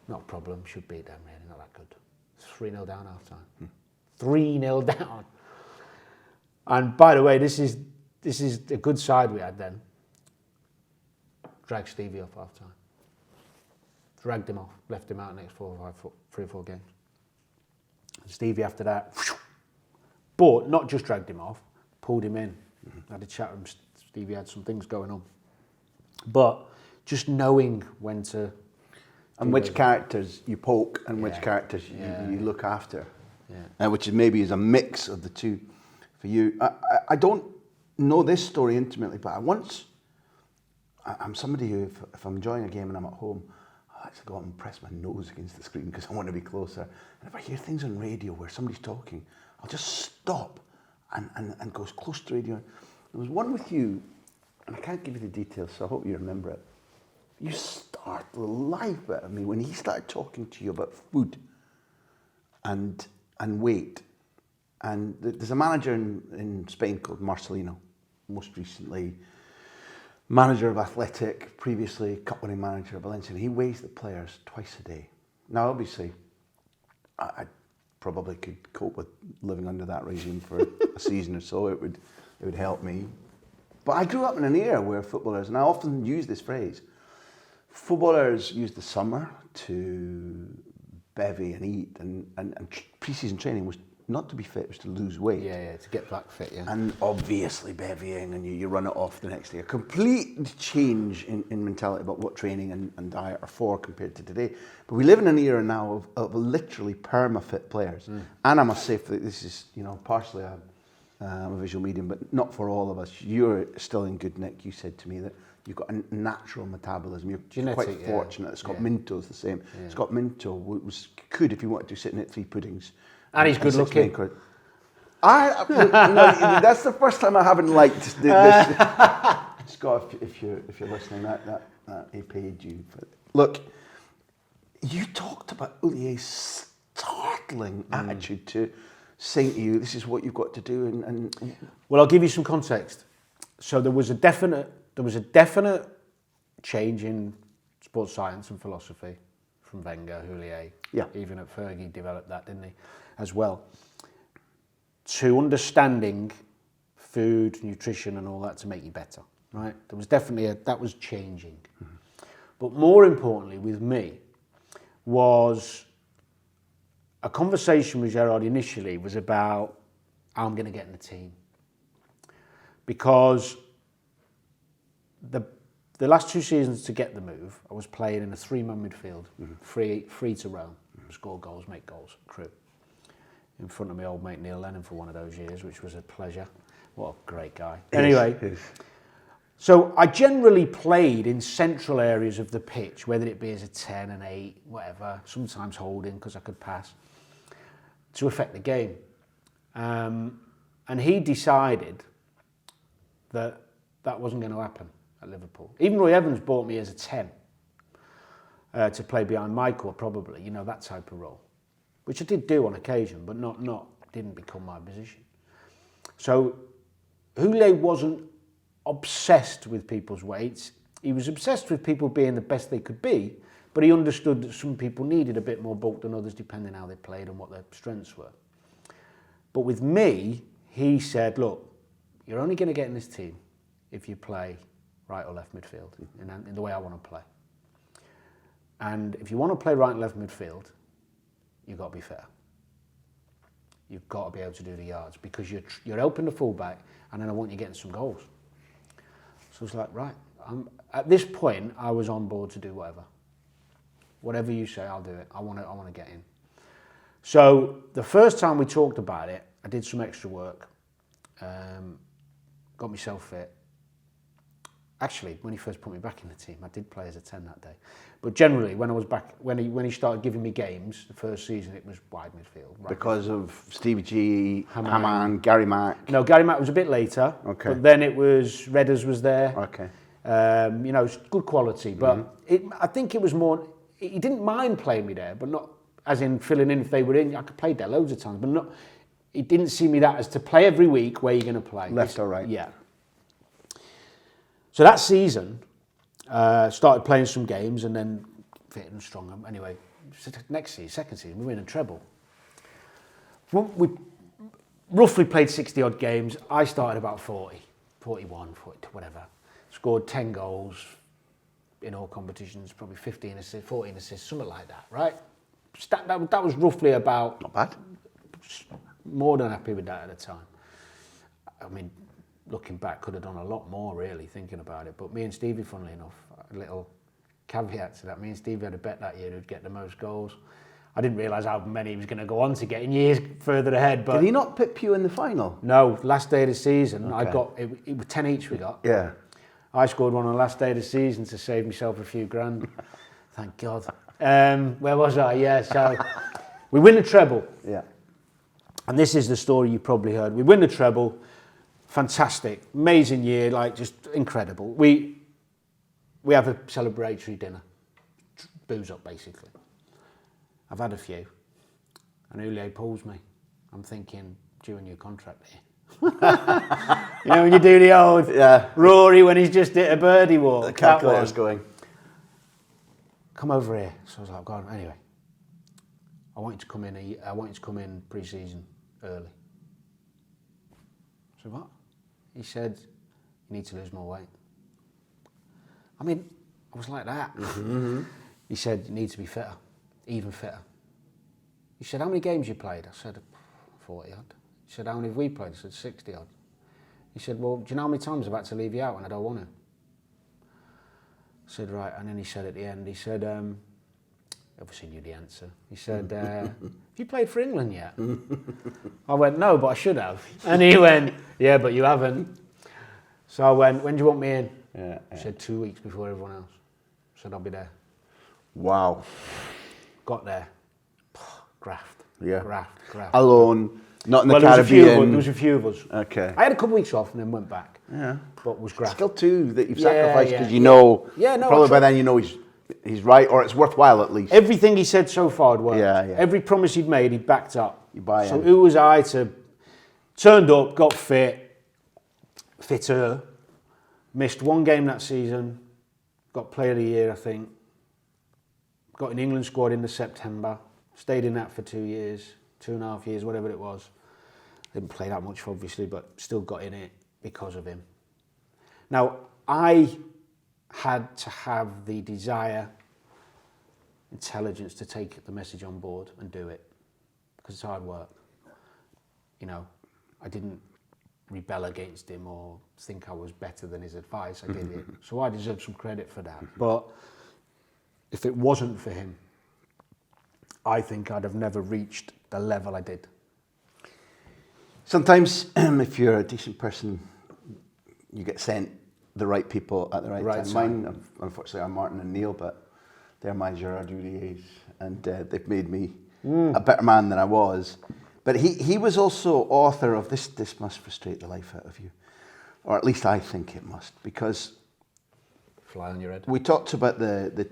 Not a problem, should beat them really, not that good. 3-0 down half time. 3-0 down. And by the way, this is a good side we had then. Dragged Stevie off half time. Dragged him off, left him out the next 3 or 4 games. And Stevie after that, but not just dragged him off, pulled him in. Had a chat with him. Stevie had some things going on. But just knowing when to... And which characters you poke and which characters you look after. Yeah. Which is a mix of the two for you. I don't know this story intimately, but I'm somebody who, if I'm enjoying a game and I'm at home, I like to go out and press my nose against the screen because I want to be closer. And if I hear things on radio where somebody's talking, I'll just stop and go as close to radio. There was one with you, and I can't give you the details, so I hope you remember it. You startled the life out of me when he started talking to you about food and weight. And there's a manager in Spain called Marcelino, most recently manager of Athletic, previously cup-winning manager of Valencia. And he weighs the players twice a day. Now, obviously, I probably could cope with living under that regime for a season or so. It would help me. But I grew up in an era where footballers, and I often use this phrase, footballers use the summer to bevy and eat, and pre-season training was not to be fit, it was to lose weight. Yeah, to get back fit, yeah. And obviously bevying, and you run it off the next day. A complete change in mentality about what training and diet are for compared to today. But we live in an era now of literally perma-fit players. And I must say, this is, partially a visual medium, but not for all of us. You're still in good nick. You said to me that you've got a natural metabolism. You're Genetic, quite fortunate that Scott Minto's the same. Yeah. Scott Minto could, if he wanted to, sit and eat 3 puddings. And he's good looking. That's the first time I haven't liked this. Scott, if you're listening, that he paid you. But look, you talked about Houlier's startling attitude to saying to you, "This is what you've got to do." And well, I'll give you some context. So there was a definite change in sports science and philosophy from Wenger, Houllier. Yeah. Even at Fergie developed that, didn't he? As well. To understanding food, nutrition and all that to make you better, right? There was definitely that was changing. But more importantly with me was a conversation with Gerard initially was about how I'm going to get in the team. Because the last 2 seasons to get the move, I was playing in a 3-man midfield, free to roam, score goals, make goals, crew. In front of my old mate Neil Lennon for one of those years, which was a pleasure. What a great guy. Anyway, so I generally played in central areas of the pitch, whether it be as a 10, an 8, whatever, sometimes holding because I could pass, to affect the game. And he decided that wasn't going to happen at Liverpool. Even Roy Evans bought me as a 10 to play behind Michael, probably, that type of role. Which I did do on occasion, but didn't become my position. So Houllier wasn't obsessed with people's weights. He was obsessed with people being the best they could be, but he understood that some people needed a bit more bulk than others depending how they played and what their strengths were. But with me, he said, look, you're only going to get in this team if you play right or left midfield in the way I want to play. And if you want to play right and left midfield, you've got to be fair. You've got to be able to do the yards because you're helping the fullback, and then I want you getting some goals. So it's like, right. At this point, I was on board to do whatever. Whatever you say, I'll do it. I want to get in. So the first time we talked about it, I did some extra work, got myself fit. Actually, when he first put me back in the team, I did play as a 10 that day. But generally, when I was back, when he started giving me games, the first season, it was wide midfield. Right because midfield. of Stevie G, Hamann, Gary Mack. No, Gary Mack was a bit later. Okay. But then it was Redders was there. Okay. Good quality. But I think it was more. He didn't mind playing me there, but not as in filling in if they were in. I could play there loads of times, but not. He didn't see me that as to play every week. Where you're going to play left or right? Yeah. So that season, started playing some games and then fit and stronger. Anyway, second season, we win a treble. We roughly played 60-odd games. I started about 40, 41, 40, whatever. Scored 10 goals in all competitions, probably 15 assists, 14 assists, something like that, right? That was roughly about... Not bad. More than happy with that at the time. I mean... Looking back, could have done a lot more, really, thinking about it. But me and Stevie, funnily enough, a little caveat to that. Me and Stevie had a bet that year who'd get the most goals. I didn't realise how many he was going to go on to get in years further ahead. But did he not pip you in the final? No, last day of the season, Okay. I got it was 10 each we got. Yeah. I scored one on the last day of the season to save myself a few grand. Thank God. Where was I? Yeah, so we win the treble. Yeah. And this is the story you probably heard. We win the treble. Fantastic, amazing year, like just incredible. We have a celebratory dinner, booze up basically. I've had a few, and Houllier pulls me. I'm thinking, due a new contract here. When you do the old Rory when he's just hit a birdie walk. The calculator's going. Come over here. So I was like, God, anyway. I want you to come in pre-season early. So what? He said, you need to lose more weight. I mean, I was like that. Mm-hmm. He said, you need to be fitter, even fitter. He said, how many games you played? I said, 40 odd. He said, how many have we played? I said, 60 odd. He said, well, do you know how many times I've had to leave you out and I don't want to? I said, right. And then he said at the end, he said, obviously knew the answer. He said, have you played for England yet? I went, no, but I should have. And he went, yeah, but you haven't. So I went, when do you want me in? He said, 2 weeks before everyone else. I said, I'll be there. Wow. Got there. Graft. Yeah. Graft. Alone, not in the Caribbean. There was a few of us. Okay. I had a couple of weeks off and then went back. Yeah. But was graft. Still two that you've sacrificed because you know. know, probably by then you know he's right, or it's worthwhile at least. Everything he said so far had worked. Yeah. Every promise he'd made, he backed up. You buy in. So who was I to... Turned up, got fitter, missed one game that season, got player of the year, I think. Got an England squad in the September, stayed in that for 2 years, 2.5 years, whatever it was. Didn't play that much, obviously, but still got in it because of him. Now, I had to have the desire, intelligence to take the message on board and do it, because it's hard work. You know, I didn't rebel against him or think I was better than his advice. I did it. So I deserve some credit for that. But if it wasn't for him, I think I'd have never reached the level I did. Sometimes, if you're a decent person, you get sent the right people at the right time. Mine, unfortunately, are Martin and Neil, but they're my Gérard Houlliers, and they've made me a better man than I was. But he was also author of This Must Frustrate the Life Out of You, or at least I think it must, because fly on your head. We talked about the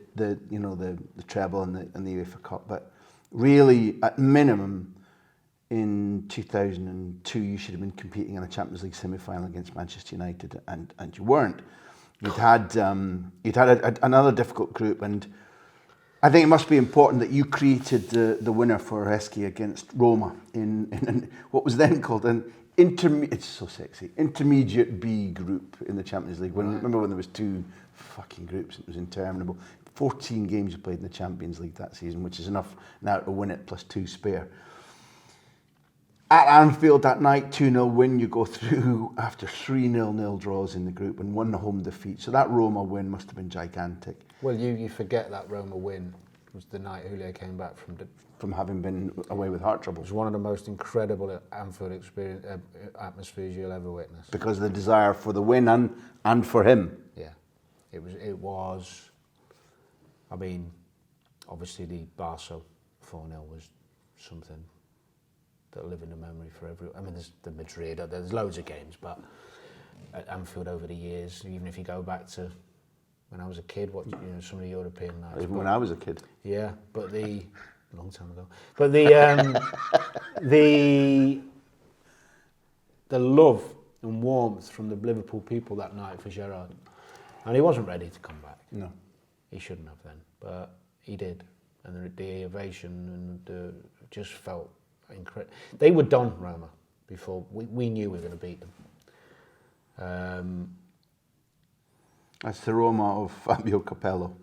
treble and the UEFA Cup, but really, at minimum, in 2002, you should have been competing in a Champions League semi-final against Manchester United, and you weren't. You'd had another difficult group, and I think it must be important that you created the winner for Heskey against Roma in what was then called an it's so sexy, intermediate B group in the Champions League. Remember when there was two fucking groups? It was interminable. 14 games you played in the Champions League that season, which is enough now to win it plus 2 spare. At Anfield that night, 2-0 win, you go through after 3 0-0 draws in the group and 1 home defeat. So that Roma win must have been gigantic. Well, you forget that Roma win was the night Houllier came back from having been away with heart trouble. It was one of the most incredible Anfield experience atmospheres you'll ever witness. Because of the desire for the win and for him. Yeah, it was. I mean, obviously the Barca 4-0 was something that'll live in the memory for everyone. I mean, there's the Madrid, there's loads of games, but at Anfield over the years, even if you go back to when I was a kid, some of the European nights. Even when I was a kid. Yeah, but a long time ago. But the love and warmth from the Liverpool people that night for Gerard, and he wasn't ready to come back. No, he shouldn't have then, but he did, and the ovation and just felt incredible. They were done, Roma, before we knew we were going to beat them. That's the Roma of Fabio Capello,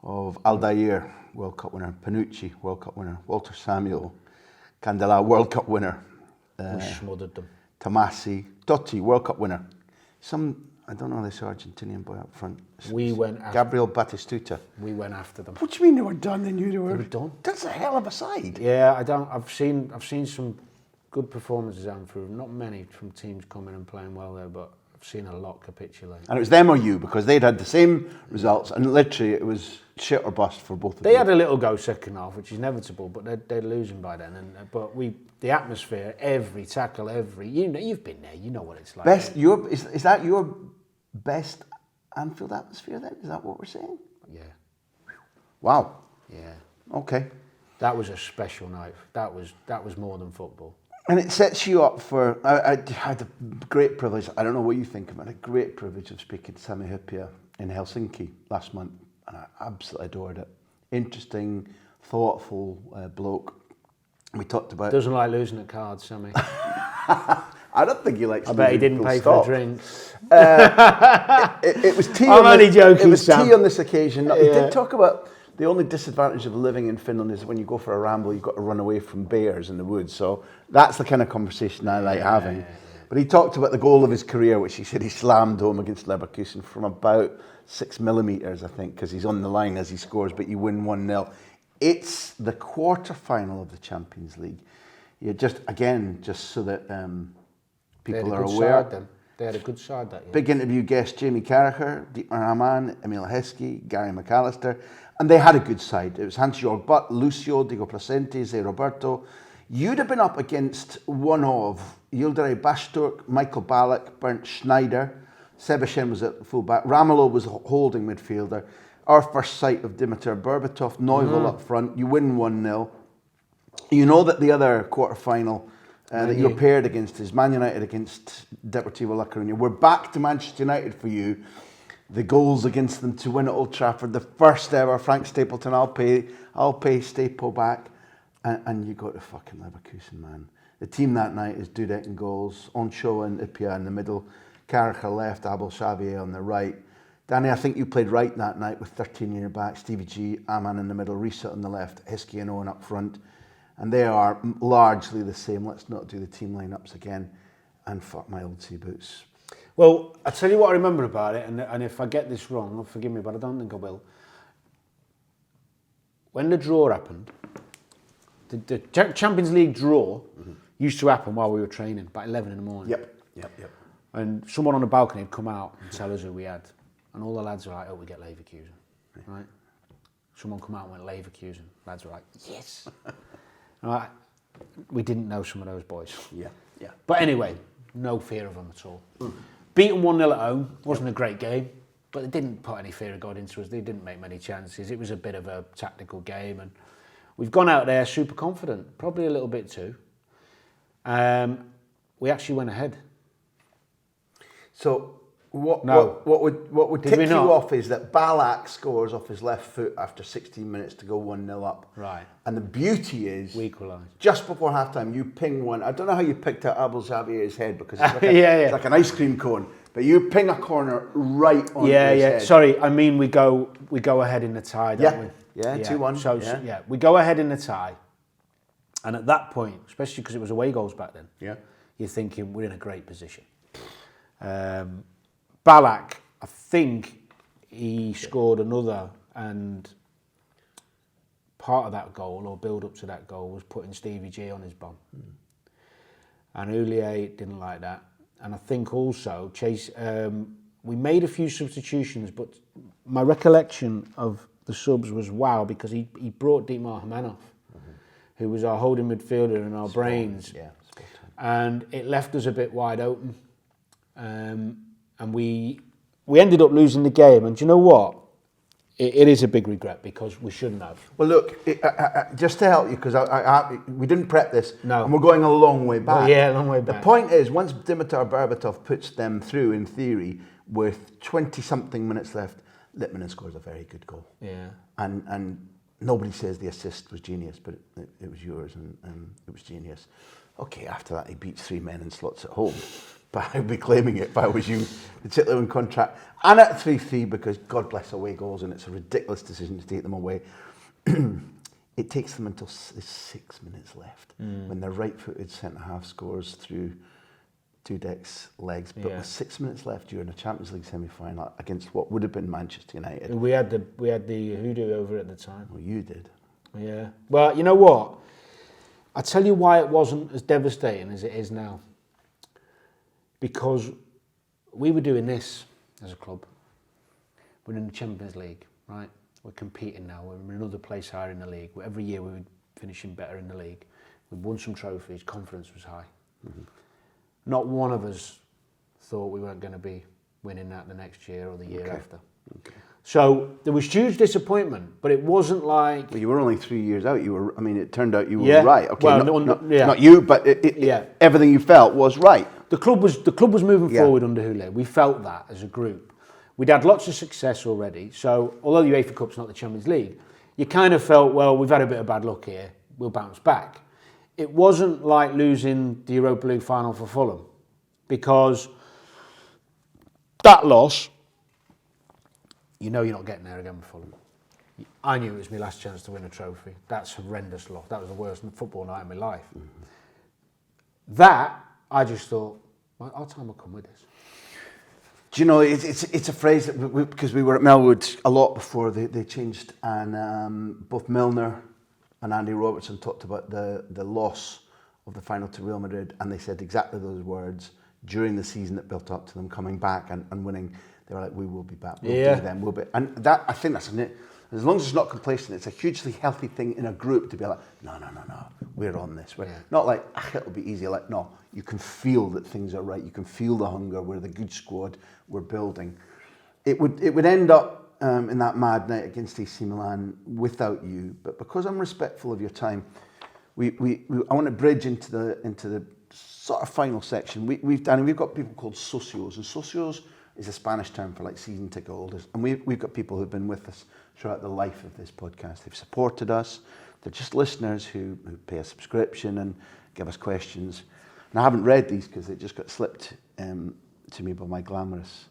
of Aldair, World Cup winner, Panucci, World Cup winner, Walter Samuel, Candela, World Cup winner. We smothered them. Tomasi, Totti, World Cup winner. I don't know this Argentinian boy up front. We went after Gabriel Batistuta. We went after them. What do you mean they were done? They knew they were done. That's a hell of a side. Yeah, I've seen some good performances out through. Not many from teams coming and playing well there, but I've seen a lot capitulate. And it was them or you, because they'd had the same results, and literally it was shit or bust for both of them. They had a little go second half, which is inevitable, but they're losing by then. But the atmosphere, every tackle, you've been there, you know what it's like. Is that your best Anfield atmosphere then? Is that what we're saying? Yeah. Wow. Yeah. Okay. That was a special night. That was more than football. And it sets you up for... I had a great privilege, I don't know what you think of it, a great privilege of speaking to Sami Hyypiä in Helsinki last month, and I absolutely adored it. Interesting, thoughtful bloke. We talked about... Doesn't like losing at cards, Sammy. I don't think he likes. I bet he didn't pay for a drink. It was tea. I'm only joking, It was Sam. tea on this occasion. He did talk about the only disadvantage of living in Finland is when you go for a ramble, you've got to run away from bears in the woods. So that's the kind of conversation I like having. But he talked about the goal of his career, which he said he slammed home against Leverkusen from about 6 millimetres, I think, because he's on the line as he scores, but you win 1-0. It's the quarter-final of the Champions League. Just so that people are aware. They had a good side that year. Big interview guest Jamie Carragher, Dietmar Hamann, Emil Heskey, Gary McAllister, and they had a good side. It was Hans-Jörg Butt, Lucio, Diego Placente, Zé Roberto. You'd have been up against one of Yildiray Basturk, Michael Ballack, Bernd Schneider, Sebashen was at full-back, Ramelow was holding midfielder, our first sight of Dimitar Berbatov, Neuvel up front, you win 1-0. You know that the other quarter-final that you're paired against is Man United against Deportivo La Coruña. We're back to Manchester United for you. The goals against them to win at Old Trafford, the first ever. Frank Stapleton, I'll pay Staple back. And you go to fucking Leverkusen, man. The team that night is Dudek in goals, Oncho and Ipia in the middle, Carragher left, Abel Xavier on the right. Danny, I think you played right that night with 13 in your back, Stevie G, Aman in the middle, Risa on the left, Heskey and Owen up front. And they are largely the same. Let's not do the team lineups again. And fuck my old sea boots. Well, I'll tell you what I remember about it, and if I get this wrong, forgive me, but I don't think I will. When the draw happened, the Champions League draw used to happen while we were training, about 11 in the morning. Yep. And someone on the balcony would come out and tell us who we had. And all the lads were like, oh, we get Leverkusen, right? Someone come out and went, Leverkusen. Lads were like, yes. We didn't know some of those boys. Yeah. But anyway, no fear of them at all. Beaten 1-0 at home, wasn't a great game, but they didn't put any fear of God into us. They didn't make many chances. It was a bit of a tactical game, and we've gone out there super confident, probably a little bit too. We actually went ahead. So what would tick you off is that Ballack scores off his left foot after 16 minutes to go 1-0 up. Right. And the beauty is, we equalised. Just before halftime, you ping one. I don't know how you picked out Abel Xavier's head because it's like it's like an ice cream cone. But you ping a corner right on his head. Sorry, I mean we go ahead in the tie, don't we? Yeah, 2-1. So we go ahead in the tie. And at that point, especially because it was away goals back then, you're thinking we're in a great position. Ballack, I think he scored another, and part of that goal, or build up to that goal, was putting Stevie G on his bum. And Houllier didn't like that. And I think also, we made a few substitutions, but my recollection of the subs was wow, because he brought Dietmar Hamann off, who was our holding midfielder and our brains. And it left us a bit wide open. And we ended up losing the game. And do you know what? It is a big regret because we shouldn't have. Well, look, just to help you, because we didn't prep this, no. And we're going a long way back. Well, yeah, a long way back. The point is, once Dimitar Berbatov puts them through, in theory, with 20-something minutes left, Littmanen scores a very good goal. Yeah. And nobody says the assist was genius, but it was yours, and it was genius. Okay, after that, he beats 3 men and slots at home. But I'd be claiming it if I was you, particularly in contract. And at 3-3, because God bless away goals, and it's a ridiculous decision to take them away. It takes them until 6 minutes left when their right-footed centre-half scores through Dudek's legs. But with 6 minutes left during a Champions League semi-final against what would have been Manchester United. We had the hoodoo over at the time. Well, you did. Yeah. Well, you know what? I'll tell you why it wasn't as devastating as it is now. Because we were doing this as a club. We're in the Champions League, right? We're competing now. We're in another place higher in the league. Every year we were finishing better in the league. We won some trophies. Confidence was high. Not one of us thought we weren't going to be winning that the next year or the year after. So there was huge disappointment, but it wasn't like... Well, you were only 3 years out. It turned out you were right. Okay, well, not you, but everything you felt was right. The club was moving forward under Houllier. We felt that as a group. We'd had lots of success already. So although the UEFA Cup's not the Champions League, you kind of felt, well, we've had a bit of bad luck here. We'll bounce back. It wasn't like losing the Europa League final for Fulham, because that loss, you know you're not getting there again with Fulham. I knew it was my last chance to win a trophy. That's horrendous loss. That was the worst football night of my life. That, I just thought, well, our time will come with this. Do you know, it's a phrase that because we were at Melwood a lot before they changed, and both Milner and Andy Robertson talked about the loss of the final to Real Madrid, and they said exactly those words during the season that built up to them coming back and winning. They were like, we will be back, we'll do them, we'll be. And that, I think that's it. As long as it's not complacent, it's a hugely healthy thing in a group to be like, no, we're on this. We're not like, it'll be easy. Like, no, you can feel that things are right. You can feel the hunger. We're the good squad. We're building. It would end up in that mad night against AC Milan without you. But because I'm respectful of your time, I want to bridge into the sort of final section. We've got people called socios, and socios is a Spanish term for like season ticket holders. And we've got people who've been with us throughout the life of this podcast. They've supported us. They're just listeners who pay a subscription and give us questions. And I haven't read these because they just got slipped to me by my glamorous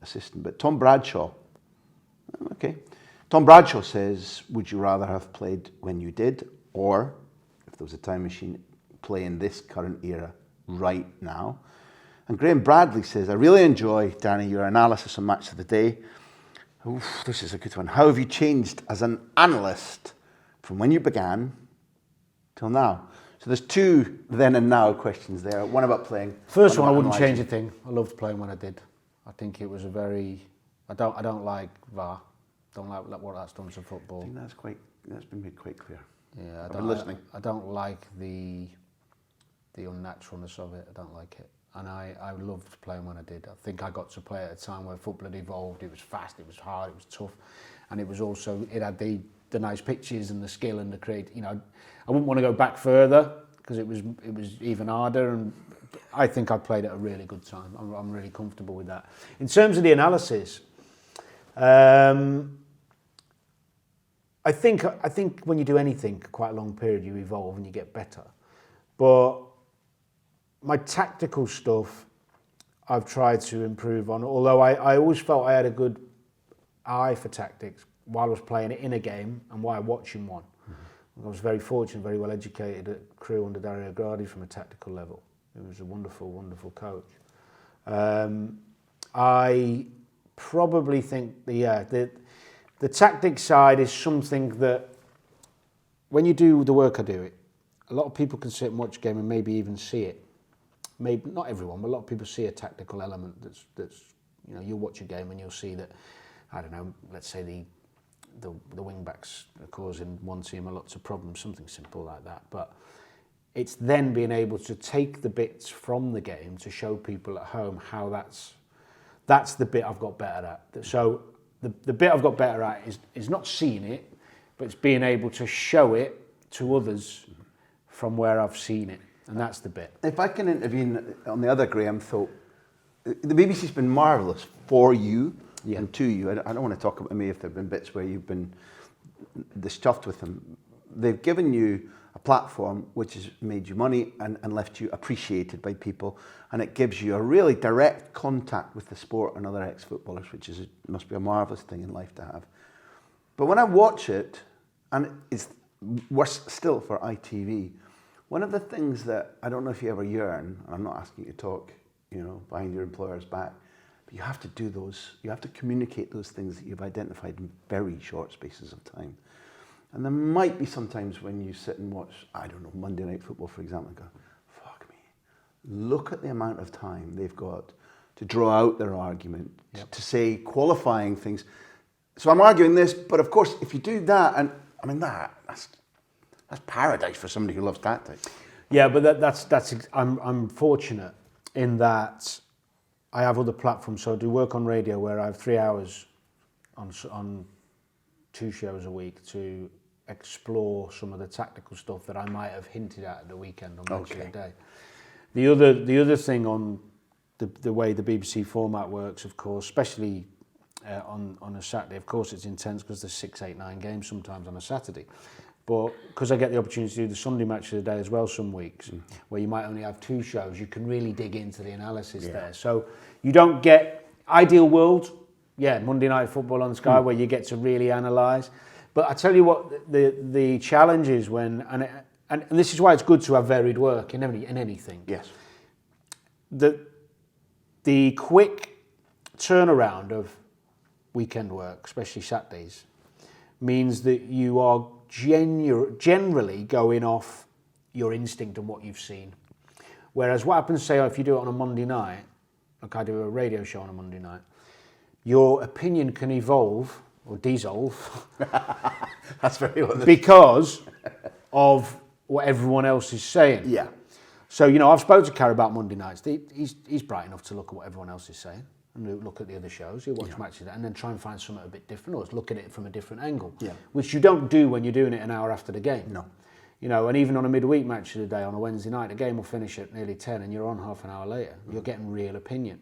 assistant. But Tom Bradshaw, okay. Tom Bradshaw says, would you rather have played when you did, or if there was a time machine, play in this current era right now? And Graham Bradley says, I really enjoy, Danny, your analysis on Match of the Day. Oof, this is a good one. How have you changed as an analyst from when you began till now? So there's two then and now questions there. One about playing. First one, I wouldn't change a thing. I loved playing when I did. I think it was a very. I don't like VAR. Don't like what that's done to football. I think that's been made quite clear. Yeah, I've been listening. I don't like the unnaturalness of it. I don't like it. And I loved playing when I did. I think I got to play at a time where football had evolved. It was fast, it was hard, it was tough. And it was also, it had the nice pitches and the skill and the create. You know, I wouldn't want to go back further because it was even harder. And I think I played at a really good time. I'm really comfortable with that. In terms of the analysis, I think when you do anything quite a long period, you evolve and you get better. But my tactical stuff, I've tried to improve on, although I always felt I had a good eye for tactics while I was playing it in a game and while watching one. Mm-hmm. I was very fortunate, very well educated at Crewe under Dario Gradi from a tactical level. He was a wonderful, wonderful coach. I probably think the tactic side is something that when you do the work I do, a lot of people can sit and watch a game and maybe even see it. Maybe not everyone, but a lot of people see a tactical element that's you know, you'll watch a game and you'll see that, I don't know, let's say the wing backs are causing one team a lots of problems, something simple like that. But it's then being able to take the bits from the game to show people at home how that's the bit I've got better at. So the bit I've got better at is not seeing it, but it's being able to show it to others from where I've seen it. And that's the bit. If I can intervene on the other Graham thought, the BBC's been marvellous for you and to you. I don't want to talk about me if there have been bits where you've been stuffed with them. They've given you a platform which has made you money and left you appreciated by people, and it gives you a really direct contact with the sport and other ex-footballers, which must be a marvellous thing in life to have. But when I watch it, and it's worse still for ITV, one of the things that, I don't know if you ever yearn, and I'm not asking you to talk, you know, behind your employer's back, but you have to do those, you have to communicate those things that you've identified in very short spaces of time. And there might be sometimes when you sit and watch, I don't know, Monday Night Football, for example, and go, fuck me, look at the amount of time they've got to draw out their argument, to say qualifying things. So I'm arguing this, but of course, if you do that, and I mean, that's paradise for somebody who loves tactics. Yeah, but I'm fortunate in that I have other platforms. So I do work on radio where I have 3 hours on 2 shows a week to explore some of the tactical stuff that I might have hinted at the weekend on Match of the Day. The other thing on the way the BBC format works, of course, especially on a Saturday, of course it's intense because there's 6, 8, 9 games sometimes on a Saturday. But because I get the opportunity to do the Sunday match of the day as well some weeks, where you might only have 2 shows, you can really dig into the analysis there. So you don't get ideal world, Monday Night Football on Sky, where you get to really analyse. But I tell you what, the challenge is when, and this is why it's good to have varied work in anything. Yes. The quick turnaround of weekend work, especially Saturdays, means that you are generally going off your instinct and what you've seen. Whereas what happens, say, if you do it on a Monday night, like I do a radio show on a Monday night, your opinion can evolve or dissolve. That's very well. Because of what everyone else is saying. Yeah. So, I've spoken to Carrie about Monday nights. He's bright enough to look at what everyone else is saying and look at the other shows. He'll watch matches and then try and find something a bit different or look at it from a different angle, which you don't do when you're doing it an hour after the game. No. And even on a midweek match of the day on a Wednesday night, the game will finish at nearly 10 and you're on half an hour later. You're getting real opinion.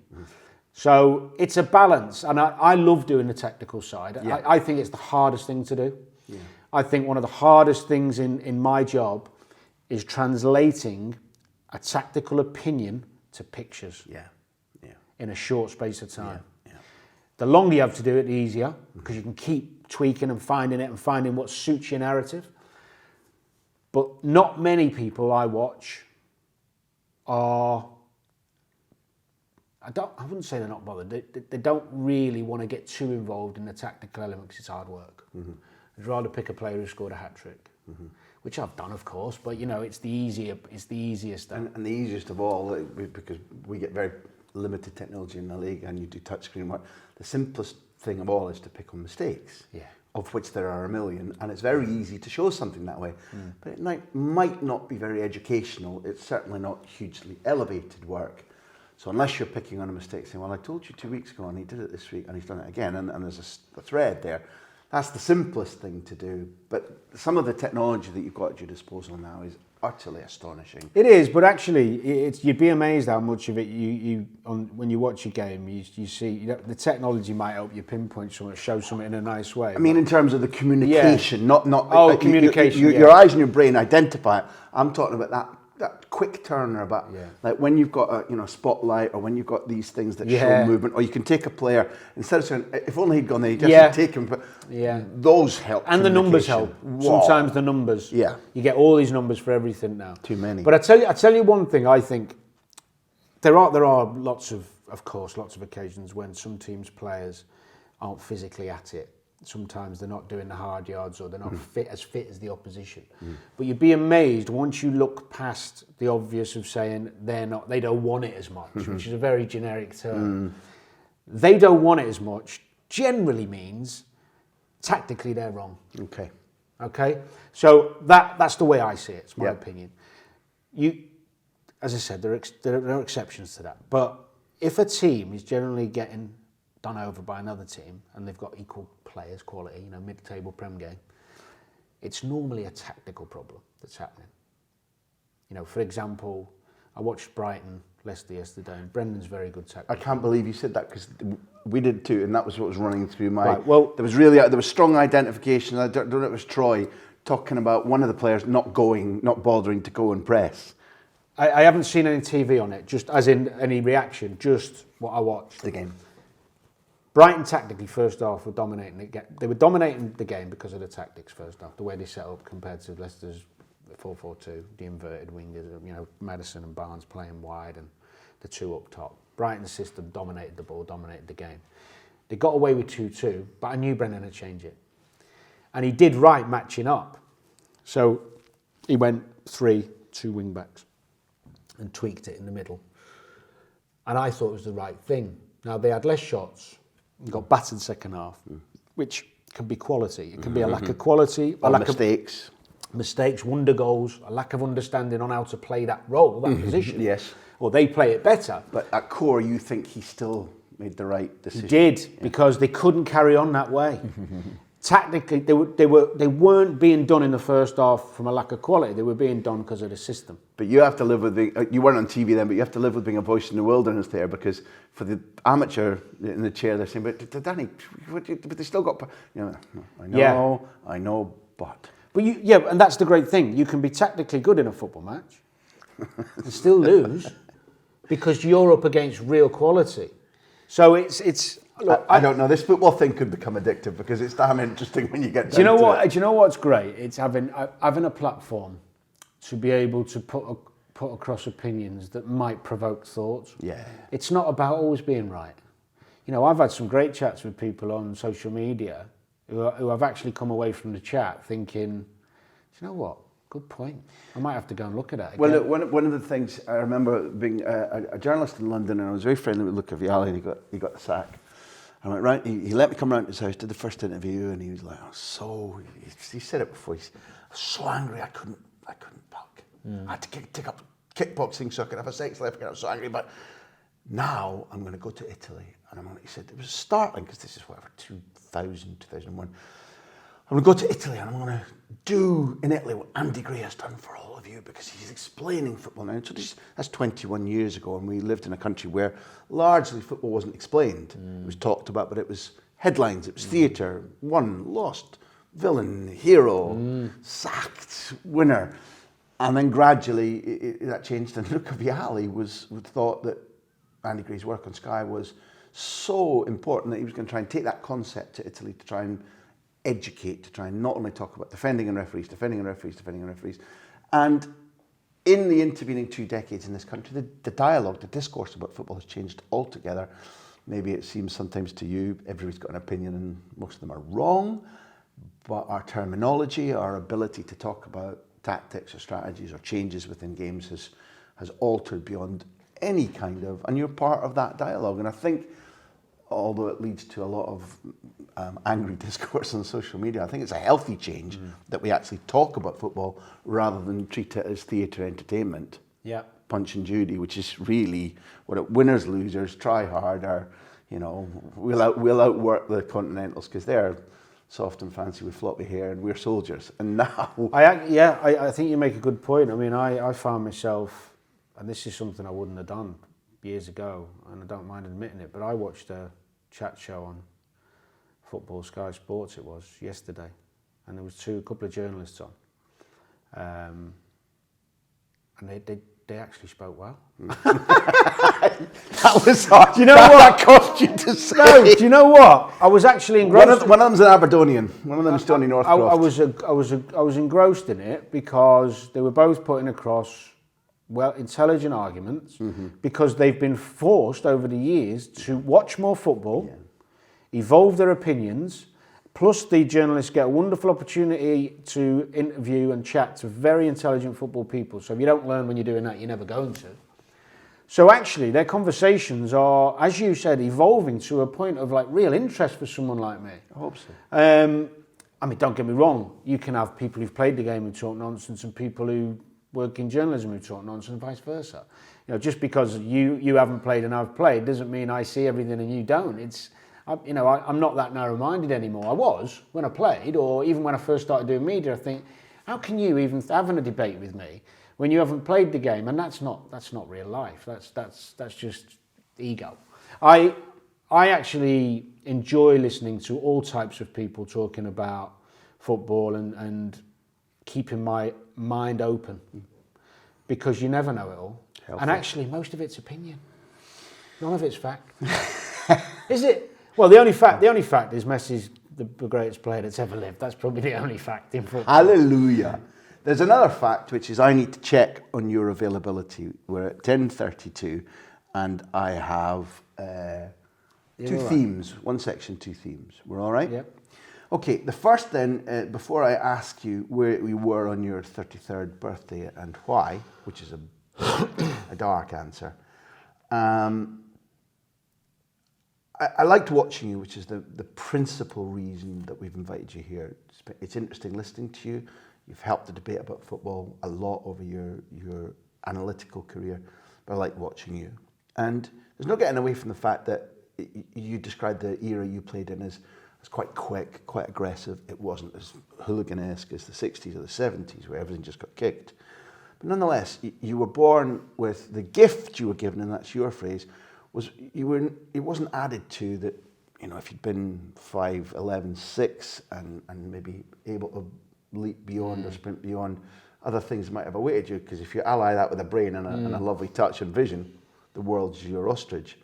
So it's a balance. And I love doing the technical side. Yeah. I think it's the hardest thing to do. Yeah. I think one of the hardest things in my job is translating a tactical opinion to pictures in a short space of time. Yeah. Yeah. The longer you have to do it, the easier, because you can keep tweaking and finding what suits your narrative. But not many people I watch are, I wouldn't say they're not bothered, they don't really want to get too involved in the tactical element because it's hard work. I'd rather pick a player who scored a hat-trick. Which I've done, of course, but it's the easiest. And the easiest of all, because we get very limited technology in the league, and you do touchscreen work. The simplest thing of all is to pick on mistakes, of which there are a million, and it's very easy to show something that way. But it might not be very educational. It's certainly not hugely elevated work. So unless you're picking on a mistake, saying, "Well, I told you 2 weeks ago, and he did it this week, and he's done it again," and there's a thread there. That's the simplest thing to do, but some of the technology that you've got at your disposal now is utterly astonishing. It is, but actually, you'd be amazed how much of it when you watch a game, you see the technology might help you pinpoint something, show something in a nice way. I mean, in terms of the communication, not communication. Your eyes and your brain identify it. I'm talking about that quick turner about like when you've got a spotlight, or when you've got these things that show movement, or you can take a player instead of saying, if only he'd gone there, you just take him. But those help. And the numbers help. Wow. Sometimes the numbers. Yeah. You get all these numbers for everything now. Too many. But I tell you one thing. I think there are lots of occasions when some teams' players aren't physically at it. Sometimes they're not doing the hard yards, or they're not fit as the opposition. But you'd be amazed once you look past the obvious of saying they don't want it as much, which is a very generic term. They don't want it as much generally means tactically they're wrong. Okay? So that's the way I see it. It's my opinion. As I said, there are exceptions to that. But if a team is generally getting done over by another team and they've got equal players quality, mid-table Prem game, it's normally a tactical problem that's happening. For example, I watched Brighton Leicester yesterday, and Brendan's very good tactical. I can't believe you said that, because we did too, and that was what was running through my. Right, well, there was strong identification. I don't know if it was Troy talking about one of the players not bothering to go and press. I haven't seen any TV on it, just as in any reaction, just what I watched. The game. Brighton tactically first half were dominating the game. They were dominating the game because of the tactics first half, the way they set up compared to Leicester's 4-4-2, the inverted wingers, Maddison and Barnes playing wide and the two up top. Brighton's system dominated the ball, dominated the game. They got away with 2-2, but I knew Brendan would change it. And he did right matching up. So he went 3, 2 wing backs and tweaked it in the middle. And I thought it was the right thing. Now they had less shots, got battered second half, which can be quality. It can be a lack of quality, a lack of mistakes, wonder goals, a lack of understanding on how to play that role, that position. Yes. Or they play it better. But at core, you think he still made the right decision? He did, because they couldn't carry on that way. Tactically, they weren't being done in the first half from a lack of quality. They were being done because of the system. But you have to live with you weren't on TV then, but you have to live with being a voice in the wilderness there, because for the amateur in the chair, they're saying, but Danny, but they still got, I know, but. But and that's the great thing. You can be tactically good in a football match and still lose because you're up against real quality. So it's. Look, I don't know. This football thing could become addictive because it's damn interesting when you get down do you know to what? it. Do you know what's great? It's having a platform to be able to put across opinions that might provoke thoughts. Yeah. It's not about always being right. You know, I've had some great chats with people on social media who have actually come away from the chat thinking, do you know what? Good point. I might have to go and look at that again. Well, look, one of the things I remember being a journalist in London, and I was very friendly with Luca Vialli, and he got the sack. I went right. He let me come round to his house, did the first interview, and he was like, he said it before. He's so angry. I couldn't talk. I had to take up kickboxing so I could have a sex life. I was so angry, but now I'm going to go to Italy, and he said it was startling because this is whatever 2000, 2001. I'm going to go to Italy and I'm going to do in Italy what Andy Gray has done for all of you because he's explaining football now. So that's 21 years ago, and we lived in a country where largely football wasn't explained. It was talked about, but it was headlines, it was theatre, won, lost, villain, hero, sacked, winner. And then gradually that changed, and Luca Vialli thought that Andy Gray's work on Sky was so important that he was going to try and take that concept to Italy to try and educate, to try and not only talk about defending on referees. And in the intervening 2 decades in this country, the dialogue, the discourse about football has changed altogether. Maybe it seems sometimes to you, everybody's got an opinion and most of them are wrong, but our terminology, our ability to talk about tactics or strategies or changes within games has altered beyond any kind of, and you're part of that dialogue. And I think, although it leads to a lot of angry discourse on social media, I think it's a healthy change that we actually talk about football rather than treat it as theatre entertainment. Yeah. Punch and Judy, which is really what it, winners, losers, try hard, or we'll outwork the Continentals because they're soft and fancy with floppy hair, and we're soldiers. And now, I think you make a good point. I mean, I found myself, and this is something I wouldn't have done years ago, and I don't mind admitting it, but I watched a chat show on Football Sky Sports, it was yesterday, and there was a couple of journalists on, and they actually spoke well. that was hard. Do you know what? That cost you to say. No, do you know what? I was actually engrossed. One of them's an Aberdonian. One of them's Tony Northcroft. I was engrossed in it because they were both putting across intelligent arguments because they've been forced over the years to watch more football, evolve their opinions, plus the journalists get a wonderful opportunity to interview and chat to very intelligent football people. So if you don't learn when you're doing that, you're never going to. So actually their conversations are, as you said, evolving to a point of like real interest for someone like me. I hope so. I mean, don't get me wrong, you can have people who've played the game who talk nonsense and people who work in journalism who talk nonsense and vice versa. Just because you haven't played and I've played doesn't mean I see everything and you don't. I'm not that narrow-minded anymore. I was when I played, or even when I first started doing media. I think, how can you even having a debate with me when you haven't played the game? And that's not real life. That's just ego. I actually enjoy listening to all types of people talking about football and keeping my mind open, because you never know it all. Healthy. And actually, most of it's opinion. None of it's fact. Is it? Well, the only fact is Messi's the greatest player that's ever lived. That's probably the only fact in football. Hallelujah. There's another fact, which is I need to check on your availability. We're at 10:32, and I have two themes. One section, two themes. We're all right? Yep. Okay, the first then, before I ask you where we were on your 33rd birthday and why, which is a dark answer, I liked watching you, which is the principal reason that we've invited you here. It's interesting listening to you. You've helped the debate about football a lot over your analytical career, but I like watching you. And there's no getting away from the fact that you described the era you played in as quite quick, quite aggressive. It wasn't as hooligan-esque as the 60s or the 70s where everything just got kicked. But nonetheless, you were born with the gift you were given, and that's your phrase, it wasn't added to that, if you'd been 5'11", 6", and maybe able to leap beyond or sprint beyond other things that might have awaited you, because if you ally that with a brain and a lovely touch and vision, the world's your ostrich.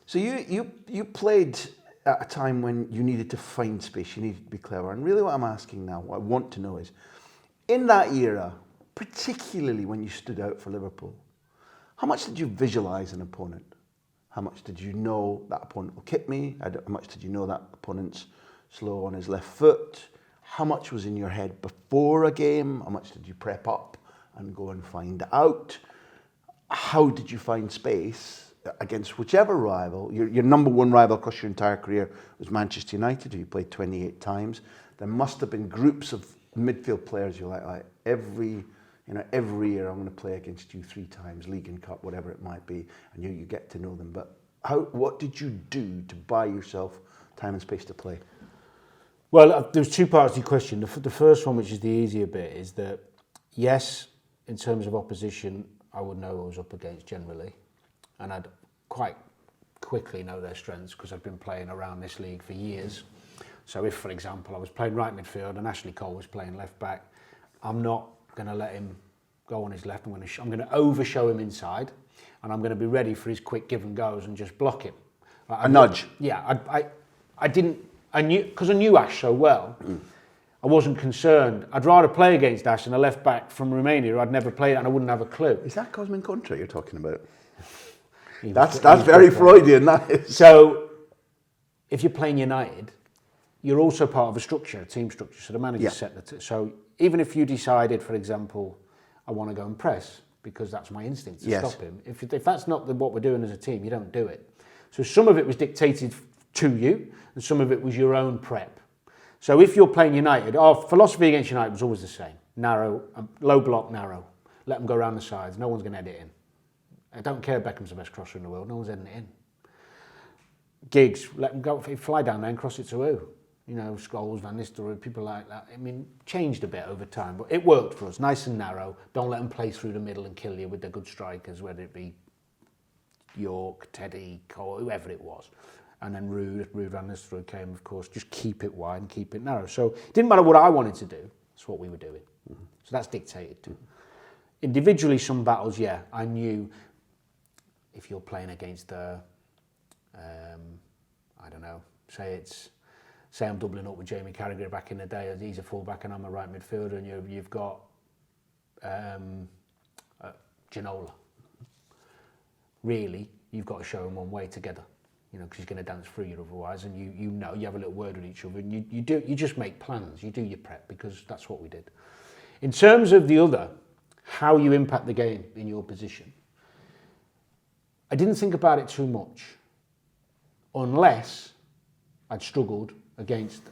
So you played at a time when you needed to find space, you needed to be clever. And really what I'm asking now, what I want to know is, in that era, particularly when you stood out for Liverpool, how much did you visualise an opponent? How much did you know that opponent will kick me? How much did you know that opponent's slow on his left foot? How much was in your head before a game? How much did you prep up and go and find out? How did you find space against whichever rival? Your number one rival across your entire career was Manchester United, who you played 28 times. There must have been groups of midfield players you're like every year I'm going to play against you 3 times, league and cup, whatever it might be, and you get to know them. But what did you do to buy yourself time and space to play? Well, there's 2 parts to your question. The first one, which is the easier bit, is that yes, in terms of opposition, I would know who I was up against generally, and I'd quite quickly know their strengths because I'd been playing around this league for years. So if, for example, I was playing right midfield and Ashley Cole was playing left back, I'm not going to let him go on his left. I'm going to overshow him inside, and I'm going to be ready for his quick give and goes and just block him. A nudge. Yeah, I knew Ash so well. I wasn't concerned. I'd rather play against Ash than a left back from Romania who I'd never played and I wouldn't have a clue. Is that Cosmin Contra you're talking about? That's very Freudian, that is. So, if you're playing United, you're also part of a structure, a team structure. So the manager set so even if you decided, for example, I want to go and press because that's my instinct to stop him. If that's not what we're doing as a team, you don't do it. So some of it was dictated to you, and some of it was your own prep. So if you're playing United, our philosophy against United was always the same: narrow, low block, narrow. Let them go around the sides. No one's going to head it in. I don't care. Beckham's the best crosser in the world. No one's heading it in. Giggs, let them go. Fly down there and cross it to who? You know, Scholes, Van Nistelrooy, people like that. I mean, changed a bit over time, but it worked for us. Nice and narrow. Don't let them play through the middle and kill you with their good strikers, whether it be York, Teddy, Cole, whoever it was. And then Ruud Van Nistelrooy came, of course. Just keep it wide and keep it narrow. So it didn't matter what I wanted to do. That's what we were doing. Mm-hmm. So that's dictated to. Individually, some battles, I knew if you're playing against I don't know, say I'm doubling up with Jamie Carragher back in the day, as he's a fullback and I'm a right midfielder, and you've got Ginola. Really, you've got to show him one way together, because he's going to dance through you otherwise, and you have a little word with each other, and you just make plans, you do your prep, because that's what we did. In terms of the other, how you impact the game in your position, I didn't think about it too much, unless I'd struggled against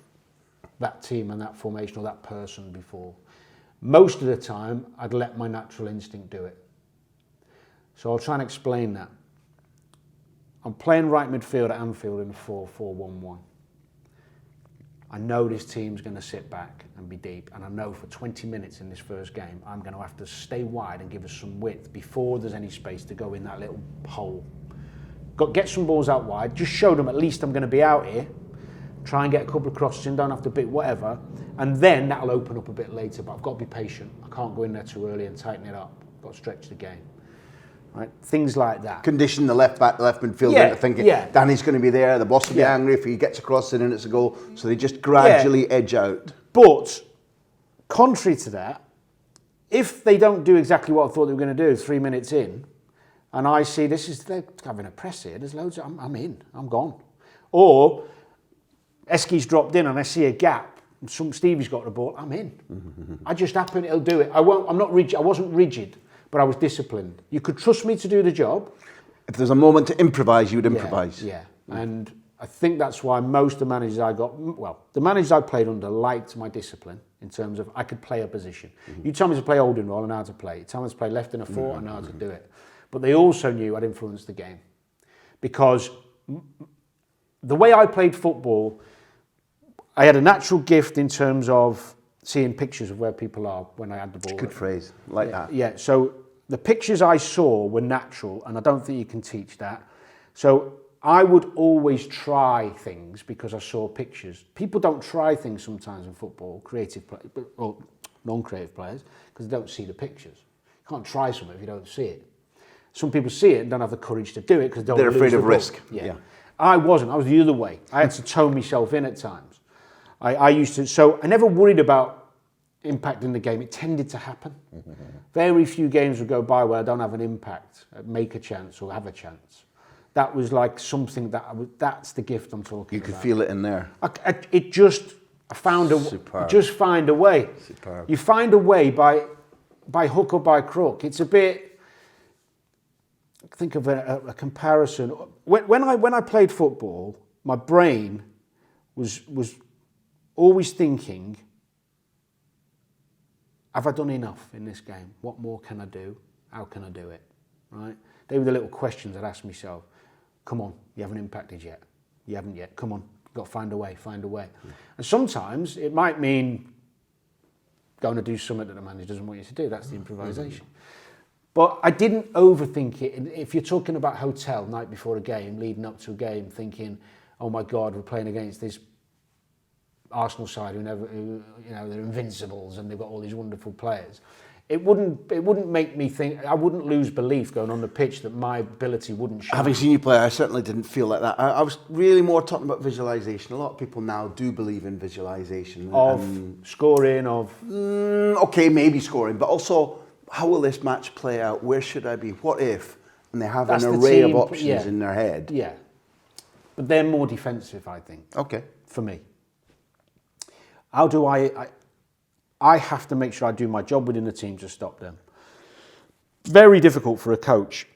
that team and that formation or that person before. Most of the time, I'd let my natural instinct do it. So I'll try and explain that. I'm playing right midfield at Anfield in a 4-4-1-1. I know this team's going to sit back and be deep, and I know for 20 minutes in this first game, I'm going to have to stay wide and give us some width before there's any space to go in that little hole. Get some balls out wide, just show them at least I'm going to be out here, try and get a couple of crosses in, don't have to beat whatever, and then that'll open up a bit later, but I've got to be patient. I can't go in there too early and tighten it up. I've got to stretch the game. Right? Things like that. Condition the left back, the left midfielder into thinking Danny's going to be there, the boss will be angry if he gets across it and it's a goal, so they just gradually edge out. But, contrary to that, if they don't do exactly what I thought they were going to do 3 minutes in, and I see they're having a press here, there's loads of, I'm in, I'm gone. Or, Eski's dropped in and I see a gap, and Stevie's got the ball, I'm in. I just happen, it'll do it. I wasn't rigid, but I was disciplined. You could trust me to do the job. If there's a moment to improvise, you would improvise. Yeah. And I think that's why most of the managers I got, the managers I played under liked my discipline in terms of I could play a position. You tell me to play holding role, I know how to play. You tell me to play left in a 4, I know how to do it. But they also knew I'd influenced the game. Because the way I played football, I had a natural gift in terms of seeing pictures of where people are when I had the ball. It's a good phrase, like that. Yeah, so the pictures I saw were natural, and I don't think you can teach that. So I would always try things because I saw pictures. People don't try things sometimes in football, creative players, or non-creative players, because they don't see the pictures. You can't try something if you don't see it. Some people see it and don't have the courage to do it because they're afraid of risk. Yeah. I wasn't. I was the other way. I had to tone myself in at times. I used to. So I never worried about impacting the game. It tended to happen. Very few games would go by where I don't have an impact, make a chance or have a chance. That was like something that's the gift I'm talking about. You could feel it in there. I found a Superb. just find a way. Superb. You find a way by hook or by crook. It's a bit. Think of a comparison. When I played football, my brain was always thinking, have I done enough in this game? What more can I do? How can I do it? Right? They were the little questions I'd ask myself. Come on, you haven't impacted yet. You haven't yet. Come on, you've got to find a way, find a way. And sometimes it might mean going to do something that the manager doesn't want you to do. That's the improvisation. But I didn't overthink it. If you're talking about hotel night before a game, leading up to a game, thinking, oh my God, we're playing against this Arsenal side who they're invincibles and they've got all these wonderful players. It wouldn't make me think. I wouldn't lose belief going on the pitch that my ability wouldn't show. Having seen you play, I certainly didn't feel like that. I was really more talking about visualisation. A lot of people now do believe in visualisation of scoring, okay, maybe scoring, but also how will this match play out? Where should I be? What if? And they have an array of options in their head. Yeah, but they're more defensive, I think. Okay, for me. How do I have to make sure I do my job within the team to stop them. Very difficult for a coach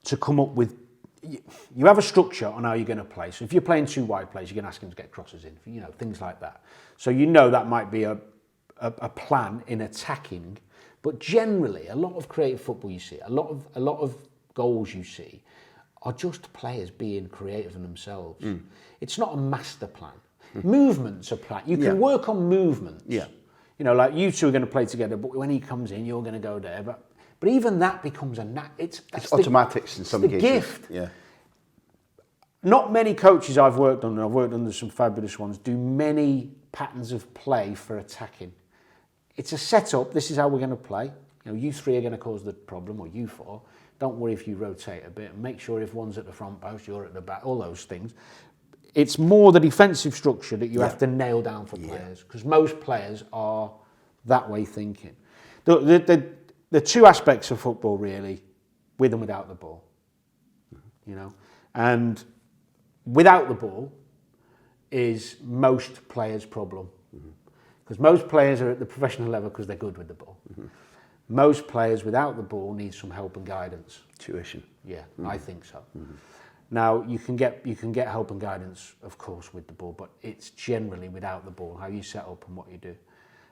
to come up with. You have a structure on how you're going to play. So if you're playing two wide players, you're going to ask them to get crosses in, things like that. So that might be a plan in attacking. But generally, a lot of creative football you see, a lot of goals you see, are just players being creative in themselves. It's not a master plan. Movements are planned. You can work on movements. Yeah. Like you two are going to play together, but when he comes in, you're going to go there. But even that becomes it's automatics in some cases. The gift. Yeah. Not many coaches I've worked on, and I've worked under some fabulous ones, do many patterns of play for attacking. It's a setup. This is how we're going to play. You three are going to cause the problem, or you four. Don't worry if you rotate a bit, and make sure if one's at the front post, you're at the back. All those things. It's more the defensive structure that you have to nail down for players, because most players are that way thinking. The two aspects of football really, with and without the ball, and without the ball is most players' problem, because most players are at the professional level because they're good with the ball. Most players without the ball need some help and guidance. Tuition. Yeah, I think so. Now you can get help and guidance, of course, with the ball, but it's generally without the ball, how you set up and what you do.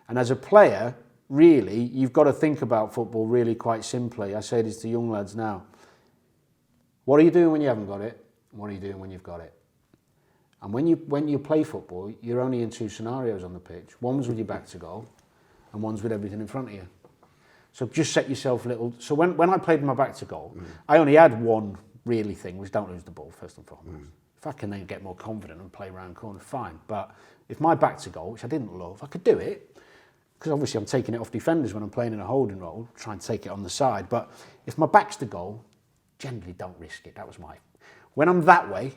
And as a player, really, you've got to think about football really quite simply. I say this to young lads now. What are you doing when you haven't got it? And what are you doing when you've got it? And when you play football, you're only in two scenarios on the pitch. One's with your back to goal, and one's with everything in front of you. So just set yourself a little. So when I played my back to goal, I only had one really thing, was don't lose the ball first and foremost. If I can then get more confident and play around corner, fine. But if my back to goal, which I didn't love, I could do it, because obviously I'm taking it off defenders when I'm playing in a holding role, try and take it on the side. But if my back's to goal, generally don't risk it. That was when I'm that way,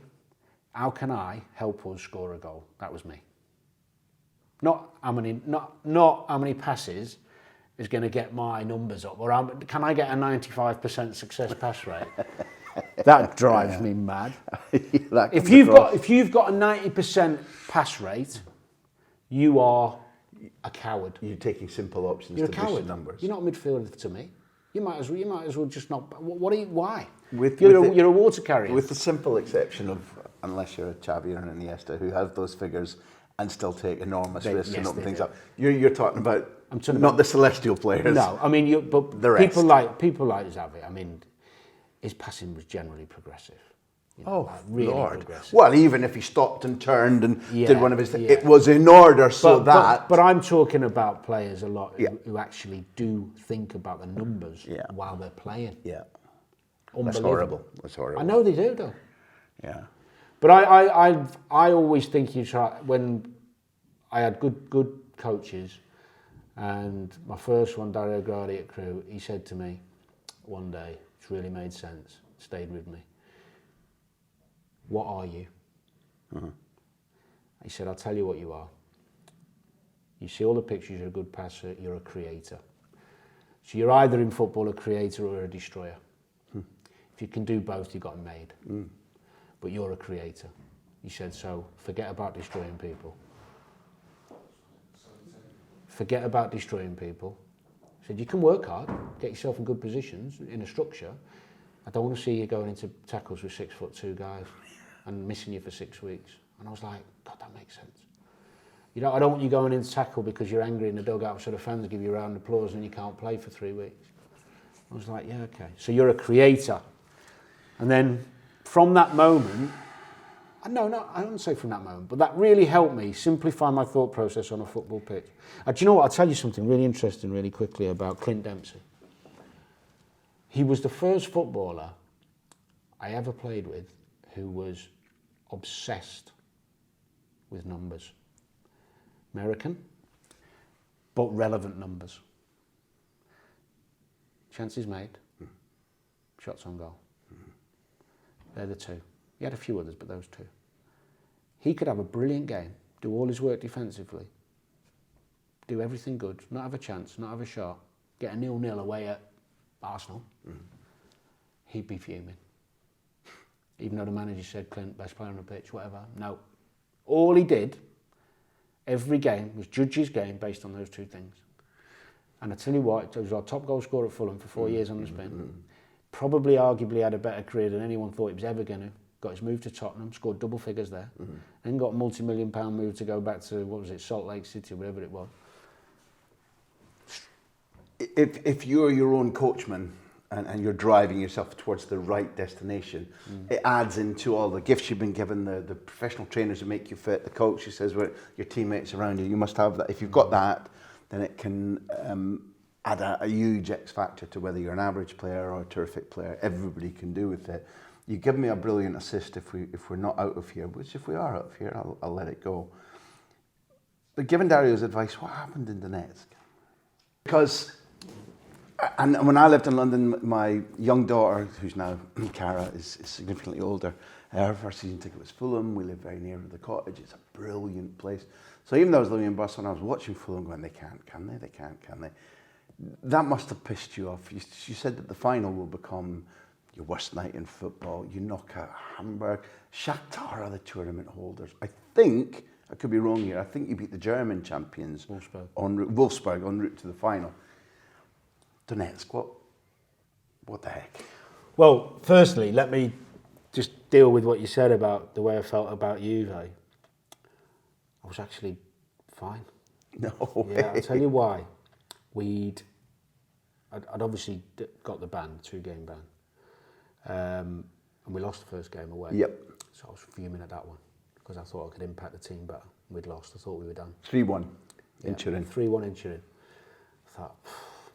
how can I help us score a goal? That was me. Not how many passes is going to get my numbers up, or can I get a 95% success pass rate? That drives me mad. If you've got a 90% pass rate, you are a coward. You're taking simple options. You're to a coward. boost numbers. You're not a midfielder to me. You might as well just not. What are you? Why? You're a water carrier. With the simple exception of, unless you're a Xavi or an Iniesta who have those figures and still take enormous risks and open things up. You're talking about not the celestial players. No, I mean, but the rest. people like Xavi. I mean, his passing was generally progressive. Really Lord. progressive. Well, even if he stopped and turned and did one of his things, it was in order But I'm talking about players a lot who actually do think about the numbers while they're playing. Yeah. Unbelievable. That's horrible. I know they do, though. Yeah. But I always think you try, when I had good coaches, and my first one, Dario Gradi at Crewe, he said to me one day, it's really made sense, stayed with me. What are you? He said, I'll tell you what you are. You see all the pictures, you're a good passer, you're a creator. So you're either in football a creator or a destroyer. If you can do both, you've got it made. But you're a creator. He said, so forget about destroying people. Forget about destroying people. He said, you can work hard, get yourself in good positions, in a structure. I don't want to see you going into tackles with 6'2" guys and missing you for 6 weeks. And I was like, God, that makes sense. You know, I don't want you going into tackle because you're angry in the dugout so the fans give you a round of applause and you can't play for 3 weeks. I was like, yeah, okay. So you're a creator. And then from that moment, no, I don't say from that moment, but that really helped me simplify my thought process on a football pitch. Do you know what? I'll tell you something really interesting really quickly about Clint Dempsey. He was the first footballer I ever played with who was obsessed with numbers. American, but relevant numbers. Chances made, shots on goal. They're the two. He had a few others, but those two. He could have a brilliant game, do all his work defensively, do everything good, not have a chance, not have a shot, get a 0-0 away at Arsenal. He'd be fuming. Even though the manager said, Clint, best player on the pitch, whatever. No. All he did, every game, was judge his game based on those two things. And I tell you what, he was our top goal scorer at Fulham for 4 years on the spin. Probably arguably had a better career than anyone thought he was ever going to. Got his move to Tottenham, scored double figures there, then got a multi-million-pound move to go back to, what was it, Salt Lake City, whatever it was. If you're your own coachman and you're driving yourself towards the right destination, it adds into all the gifts you've been given, the professional trainers who make you fit, the coach who says, well, your teammates around you, you must have that. If you've got that, then it can add a huge X factor to whether you're an average player or a terrific player. Everybody can do with it. You give me a brilliant assist if we're not out of here, which if we are out of here, I'll let it go. But given Dario's advice, what happened in Donetsk? Because, and when I lived in London, my young daughter, who's now Cara, is significantly older. Her first season ticket was Fulham. We live very near the cottage. It's a brilliant place. So even though I was living in Barcelona, I was watching Fulham going, they can't, can they? They can't, can they? That must have pissed you off. You said that the final will become your worst night in football. You knock out Hamburg. Shakhtar are the tournament holders. I think, I could be wrong here, I think you beat the German champions, Wolfsburg, en route to the final. Donetsk, what the heck? Well, firstly, let me just deal with what you said about the way I felt about Juve. I was actually fine. No way. Yeah, I'll tell you why. I'd obviously got the ban, 2-game ban. And we lost the first game away. Yep. So I was fuming at that one because I thought I could impact the team better. We'd lost. I thought we were done. 3-1 in Turin. 3-1 in Turin. I thought,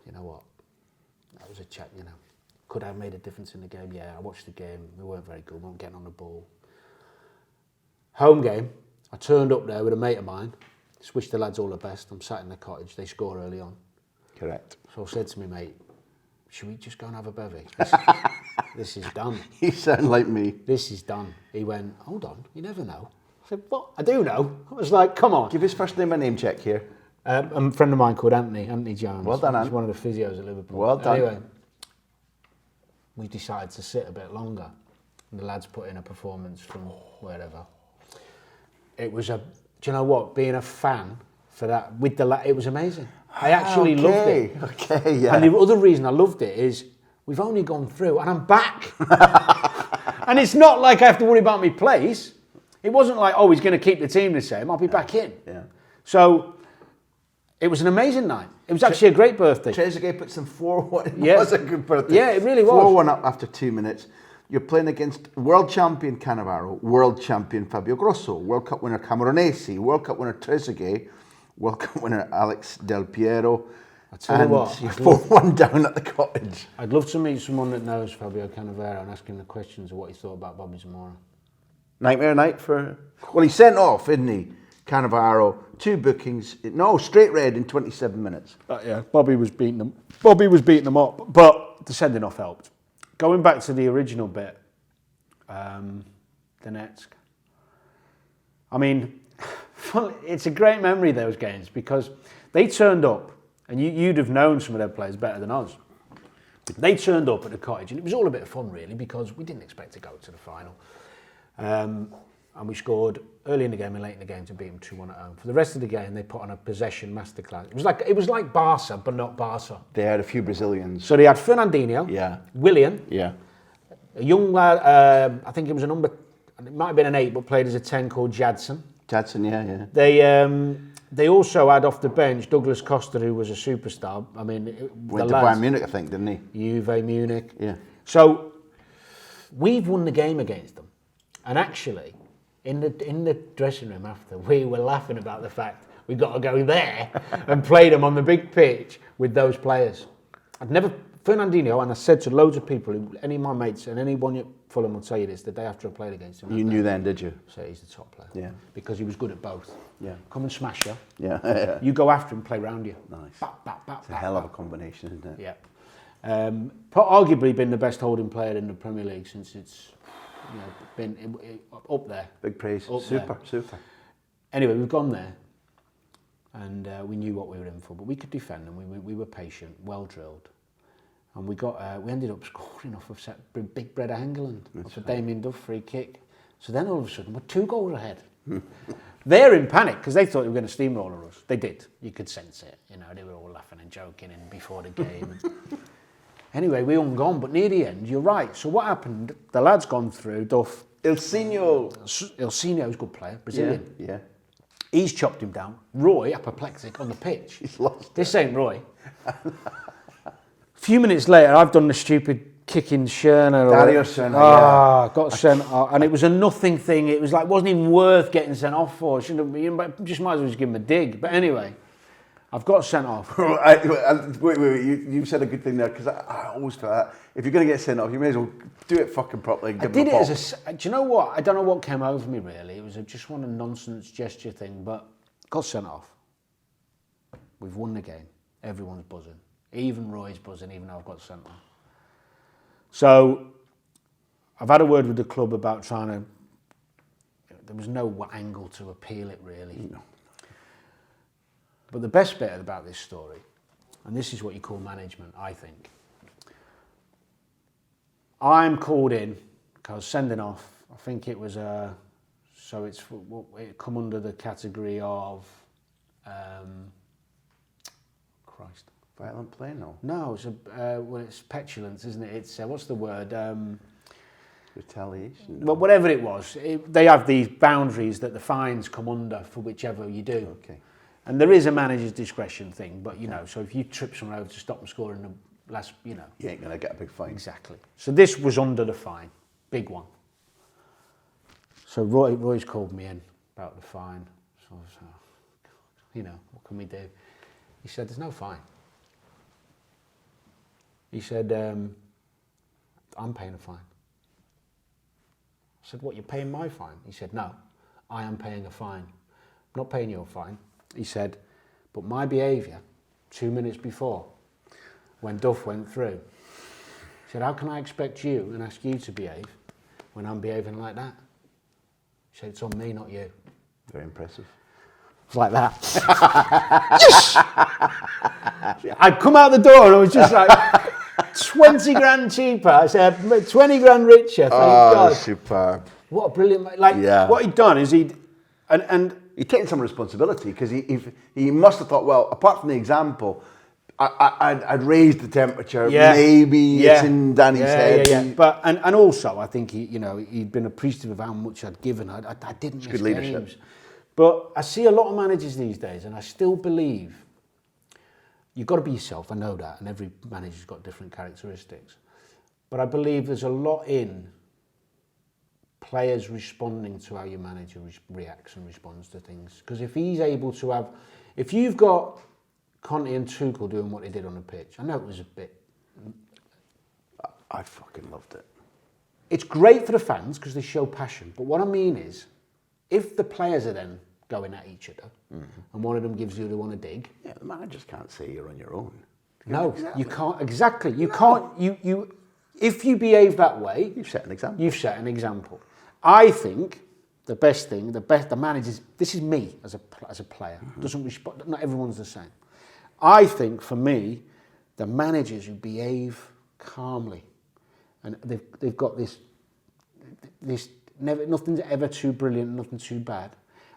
you know what? That was a check, you know. Could I have made a difference in the game? Yeah, I watched the game. We weren't very good. We weren't getting on the ball. Home game. I turned up there with a mate of mine. Just wished the lads all the best. I'm sat in the cottage. They score early on. Correct. So I said to me, mate, should we just go and have a bevy? This is done. You sound like me. This is done. He went, hold on, you never know. I said, what? I do know. I was like, come on. Give his first name a name check here. A friend of mine called Anthony Jones. Well done, He's one of the physios at Liverpool. Well done. Anyway, we decided to sit a bit longer. And the lads put in a performance from wherever. It was do you know what? Being a fan for that, with the it was amazing. I actually loved it. Okay, yeah. And the other reason I loved it is we've only gone through and I'm back. And it's not like I have to worry about my place. It wasn't like, oh, he's going to keep the team the same. I'll be back in. Yeah. So it was an amazing night. It was actually a great birthday. Trezeguet puts them 4-1. Yeah. It was a good birthday. Yeah, it really was. 4-1 up after 2 minutes. You're playing against world champion Cannavaro, world champion Fabio Grosso, World Cup winner Camoranesi, World Cup winner Trezeguet, World Cup winner Alex Del Piero. I tell you what, you're 4-1 down at the cottage. I'd love to meet someone that knows Fabio Cannavaro and ask him the questions of what he thought about Bobby Zamora. Nightmare night for... Well, he sent off, didn't he? Cannavaro, 2 bookings. No, straight red in 27 minutes. Yeah, Bobby was beating them up, but the sending off helped. Going back to the original bit, Donetsk. I mean, it's a great memory, those games, because they turned up, and you'd have known some of their players better than us. They turned up at the cottage, and it was all a bit of fun, really, because we didn't expect to go to the final. And we scored early in the game and late in the game to beat them 2-1 at home. For the rest of the game, they put on a possession masterclass. It was like Barca, but not Barca. They had a few Brazilians. So they had Fernandinho, Willian, a young lad, I think it was a number, it might have been an 8, but played as a 10 called Jadson. They also had off the bench Douglas Costa, who was a superstar. I mean, went to Bayern Munich, I think, didn't he? Juve Munich. Yeah. So we've won the game against them, and actually, in the dressing room after, we were laughing about the fact we got to go there and play them on the big pitch with those players. Fernandinho, and I said to loads of people, any of my mates and anyone at Fulham will tell you this, the day after I played against him. You knew then, did you? So he's the top player. Yeah. Because he was good at both. Yeah. Come and smash you. Yeah. You go after him, play round you. Nice. Bap, bap, bap, it's a hell of a combination, isn't it? Yeah. Arguably been the best holding player in the Premier League since it's been up there. Big praise. Super. Anyway, we've gone there, and we knew what we were in for, but we could defend, and we were patient, well drilled. And we ended up scoring off of Big Breda Engeland, off a Damien Duff free kick. So then all of a sudden we're 2 goals ahead. They're in panic because they thought they were going to steamroller us. They did. You could sense it. They were all laughing and joking before the game. Anyway, we hung on, but near the end, you're right. So what happened? The lad's gone through, Duff. Ilsinho's a good player, Brazilian. Yeah. He's chopped him down. Roy, apoplectic, on the pitch. He's lost. This ain't Roy. A few minutes later, I've done the stupid kicking Schöner. Dario Schöner, got sent off. And it was a nothing thing. It was wasn't even worth getting sent off for. Just might as well just give him a dig. But anyway, I've got sent off. Wait, you said a good thing there, because I always feel that if you're going to get sent off, you may as well do it fucking properly. I did it as do you know what? I don't know what came over me really. It was just one nonsense gesture thing, but got sent off. We've won the game. Everyone's buzzing. Even Roy's buzzing, even though I've got sent off. So I've had a word with the club about trying to... There was no angle to appeal it, really. No. But the best bit about this story, and this is what you call management, I think. I'm called in, because sending off, I think it was so it come under the category of... Christ. Violent play, no? No, it's petulance, isn't it? It's, what's the word? Retaliation? No. Well, whatever it was. They have these boundaries that the fines come under for whichever you do. Okay. And there is a manager's discretion thing, but, so if you trip someone over to stop them scoring the last, You ain't going to get a big fine. Exactly. So this was under the fine. Big one. So Roy's called me in about the fine. So I was, what can we do? He said, there's no fine. He said, I'm paying a fine. I said, what, you're paying my fine? He said, no, I am paying a fine. I'm not paying your fine. He said, but my behaviour 2 minutes before, when Duff went through, he said, how can I expect you and ask you to behave when I'm behaving like that? He said, it's on me, not you. Very impressive. It was like that. Yes! I'd come out the door and I was just like, 20 grand cheaper. I said, 20 grand richer, thank God. Superb. What a brilliant... What he'd done is he'd taken some responsibility, because he must have thought, well, apart from the example, I'd raised the temperature. Yeah. Maybe it's in Danny's head. Yeah. But and also, I think he'd been appreciative of how much I'd given. I didn't miss good leadership. games. But I see a lot of managers these days, and I still believe you've got to be yourself. I know that, and every manager's got different characteristics. But I believe there's a lot in players responding to how your manager reacts and responds to things. Because if he's able to have... If you've got Conte and Tuchel doing what they did on the pitch, I know it was a bit... I fucking loved it. it's great for the fans because they show passion. But what I mean is, if the players are then going at each other, and one of them gives the other one a dig. Yeah, the managers can't say you're on your own. No, Exactly. you can't. Exactly, you can't. You. If you behave that way, You've set an example. You've set an example. I think the best thing, the managers. This is me as a player. Doesn't respond. Not everyone's the same. I think for me, the managers who behave calmly, and they've got this nothing's ever too brilliant, nothing too bad.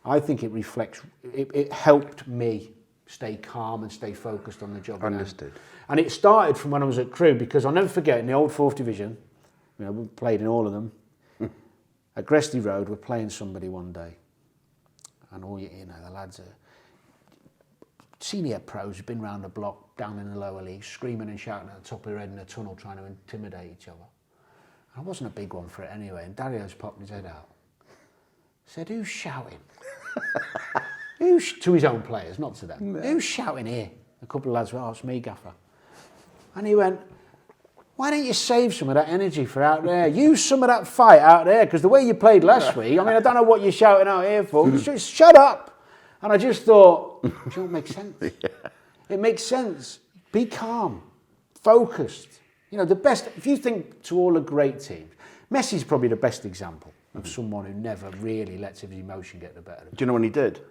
I think it reflects. It helped me stay calm and stay focused on the job. Understood. And it started from when I was at Crewe, because I'll never forget, in the old 4th division, we played in all of them. At Gresty Road, we're playing somebody one day, and the lads are senior pros who've been round the block down in the lower league, screaming and shouting at the top of their head in a tunnel, trying to intimidate each other. And I wasn't a big one for it anyway. And Dario's popped his head out. Said, "Who's shouting?" To his own players, not to them. "Who's shouting here?" A couple of lads went, "Oh, it's me, Gaffer." And he went, "Why don't you save some of that energy for out there? Use some of that fight out there, because the way you played last week, I mean, I don't know what you're shouting out here for. Just shut up." And I just thought, do you know what makes sense? It makes sense. Be calm, focused. The best, if you think to all the great teams, Messi's probably the best example of someone who never really lets his emotion get the better of him. Do you know when he did? It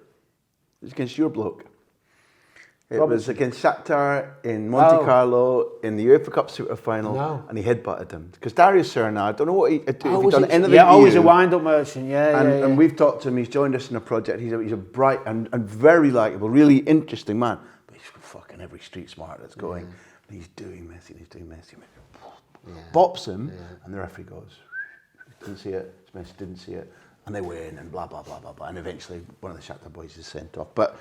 was against your bloke. It was against Shakhtar in Monte Carlo in the Europa Cup Super Final, and he headbutted him. Because Darius Serna, I don't know what if he's done anything. Yeah, he's a wind-up merchant. And we've talked to him. He's joined us in a project. He's a bright and very likeable, really interesting man. But he's fucking every street smart that's going. And he's doing Messi. And he's doing Messi. Bops him, and the referee goes, "Didn't see it. Messi didn't see it," and they win, and blah blah blah blah blah. And eventually, one of the Shakhtar boys is sent off. But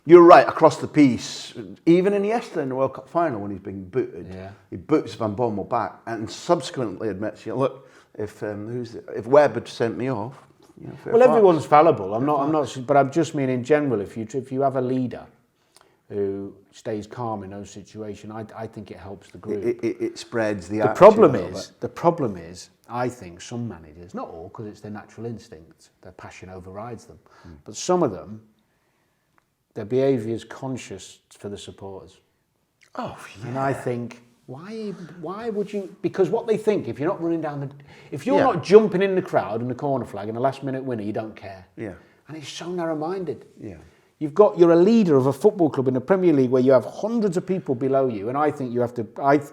you're right, across the piece, even in yesterday in the World Cup final when he's being booted, he boots Van Bommel back and subsequently admits, "Look, if Webb had sent me off, well, everyone's fallible. I'm not, but I just mean in general, if you have a leader who stays calm in those situations, I think it helps the group. It spreads the. The problem is, I think some managers, not all, because it's their natural instinct, their passion overrides them, but some of them, their behaviour is conscious for the supporters. Oh, yeah. And I think, why would you? Because what they think, if you're not running down if you're not jumping in the crowd in the corner flag and a last minute winner, you don't care. Yeah. And it's so narrow-minded. Yeah. You're a leader of a football club in the Premier League where you have hundreds of people below you, and I think you have to.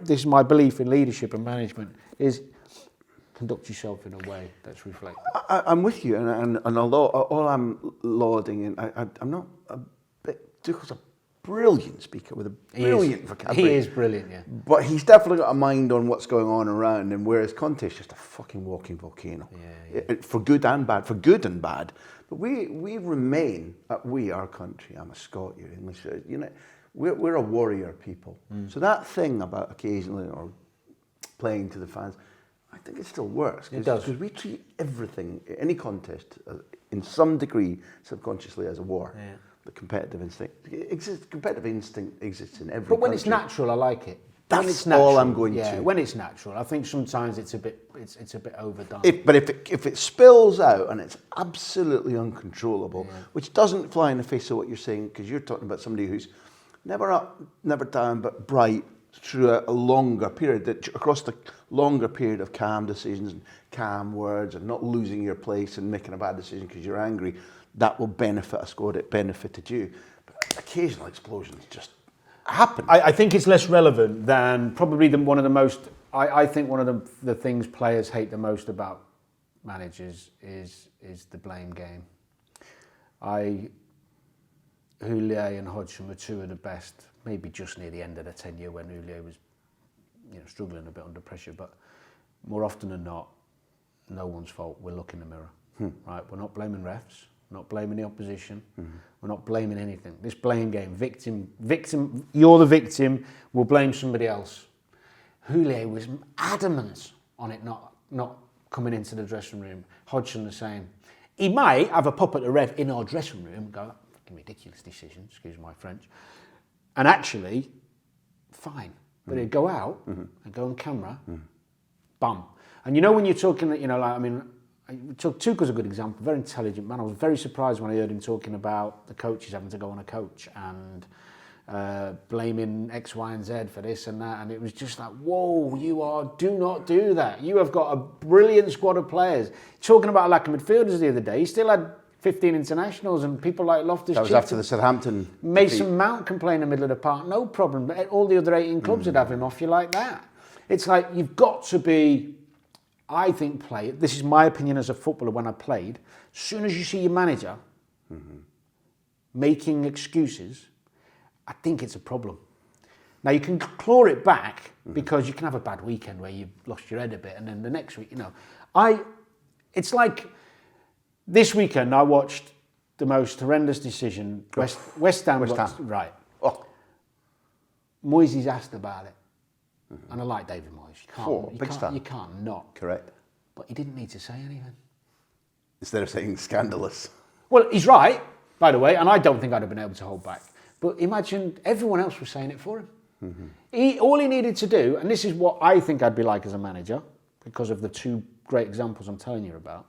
This is my belief in leadership and management: is conduct yourself in a way that's reflected. I'm with you, and although all I'm lauding, and I'm not a bit. Tuchel's a brilliant speaker with a brilliant vocabulary. He is brilliant, yeah. But he's definitely got a mind on what's going on around him, whereas Conte's just a fucking walking volcano. For good and bad, But we remain, our country, I'm a Scot, you're English, we're a warrior people. So that thing about occasionally or playing to the fans, I think it still works. It does. Because we treat everything, any contest, in some degree, subconsciously as a war. Yeah. The competitive instinct exists in every But when country. It's natural, I like it. That's all I'm going to. When it's natural. I think sometimes it's a bit overdone. But if it spills out and it's absolutely uncontrollable, which doesn't fly in the face of what you're saying, because you're talking about somebody who's never up, never down, but bright through a longer period, across the longer period of calm decisions and calm words and not losing your place and making a bad decision because you're angry, that will benefit a squad. It benefited you. But occasional explosions just happen. I think it's less relevant than probably one of the most. I think one of the things players hate the most about managers is the blame game. Houllier and Hodgson were two of the best. Maybe just near the end of the tenure when Houllier was, struggling a bit under pressure. But more often than not, no one's fault. We're looking in the mirror, right? We're not blaming refs. We're not blaming the opposition. We're not blaming anything. This blame game, victim, you're the victim, we'll blame somebody else. Houllier was adamant on it not coming into the dressing room. Hodgson the same. He might have a pop at the ref in our dressing room and go, fucking ridiculous decision, excuse my French. And actually, fine. But he'd go out and go on camera, bam. And you know when you're talking, you know, like, I mean, Tuchel's a good example, very intelligent man. I was very surprised when I heard him talking about the coaches having to go on a coach and blaming X, Y, and Z for this and that. And it was just like, whoa, do not do that. You have got a brilliant squad of players. Talking about a lack of midfielders the other day, he still had 15 internationals and people like Loftus-Cheek. That was after the Southampton Mason defeat. Mount can play in the middle of the park, no problem. But all the other 18 clubs would have him off you like that. It's like you've got to be, I think, this is my opinion as a footballer when I played, as soon as you see your manager making excuses, I think it's a problem. Now you can claw it back because you can have a bad weekend where you've lost your head a bit and then the next week, you know. It's like this weekend I watched the most horrendous decision, West Ham. Right. Oh. Moyes asked about it. And I like David Moyes. You can't not. Correct. But he didn't need to say anything. Instead of saying scandalous. Well, he's right, by the way, and I don't think I'd have been able to hold back. But imagine everyone else was saying it for him. All he needed to do, and this is what I think I'd be like as a manager, because of the two great examples I'm telling you about.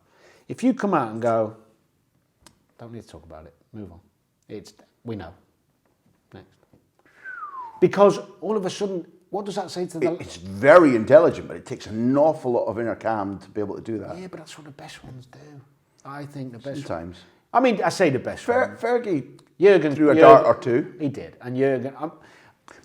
If you come out and go, don't need to talk about it, move on. We know. Next. Because all of a sudden, what does that say to the... It's very intelligent, but it takes an awful lot of inner calm to be able to do that. Yeah, but that's what the best ones do. I think the best... Sometimes. I mean, I say the best ones. Fergie Jurgen threw a dart or two. He did. And Jurgen...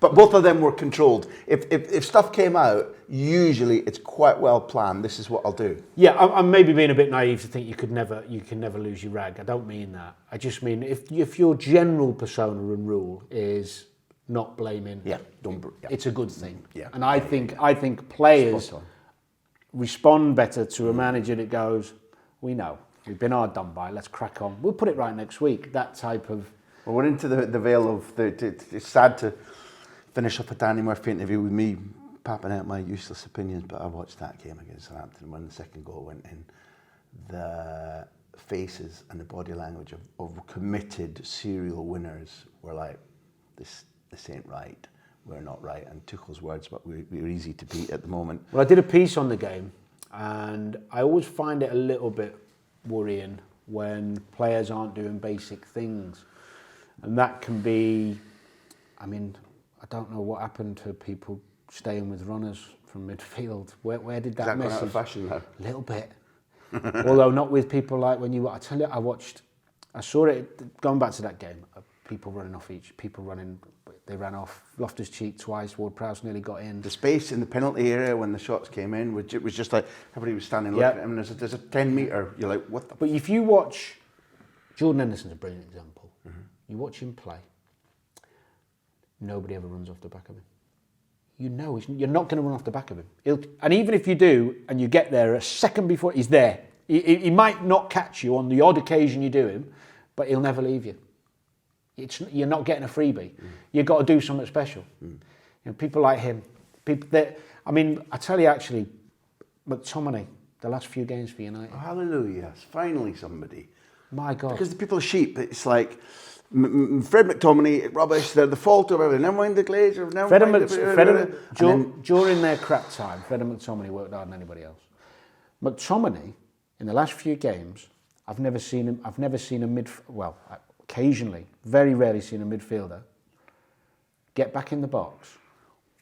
But both of them were controlled. If stuff came out, usually it's quite well planned. This is what I'll do. Yeah, I'm maybe being a bit naive to think you can never lose your rag. I don't mean that. I just mean if your general persona and rule is not blaming, it's a good thing. Yeah. And I think players respond better to a manager that goes, we know, we've been hard done by, let's crack on. We'll put it right next week. That type of... Well, we're into the veil of... It's sad to finish up a Danny Murphy interview with me popping out my useless opinions, but I watched that game against Southampton when the second goal went in. The faces and the body language of committed serial winners were like, this ain't right, we're not right. And Tuchel's words, but we're easy to beat at the moment. Well, I did a piece on the game, and I always find it a little bit worrying when players aren't doing basic things. And that can be, I mean, I don't know what happened to people staying with runners from midfield. Where did that message? Is that gone out of fashion now? A little bit. Although not with people like I tell you, I saw it, going back to that game, people running off they ran off. Loftus-Cheek twice, Ward-Prowse nearly got in. The space in the penalty area when the shots came in, it was just like, everybody was standing looking at him, and there's a 10 metre, you're like, what the... But if you watch, Jordan Henderson's a brilliant example. You watch him play, nobody ever runs off the back of him. You know you're not going to run off the back of him. And even if you do, and you get there a second before, he's there. He might not catch you on the odd occasion you do him, but he'll never leave you. You're not getting a freebie. You've got to do something special. You know, people like him, I tell you actually, McTominay, the last few games for United. Oh, hallelujah, finally somebody. My God. Because the people are sheep. It's like... Fred McTominay, rubbish, they're the fault of everything. Never mind the Glazer, during their crap time, Fred and McTominay worked harder than anybody else. McTominay, in the last few games, I've never seen occasionally, very rarely seen a midfielder get back in the box,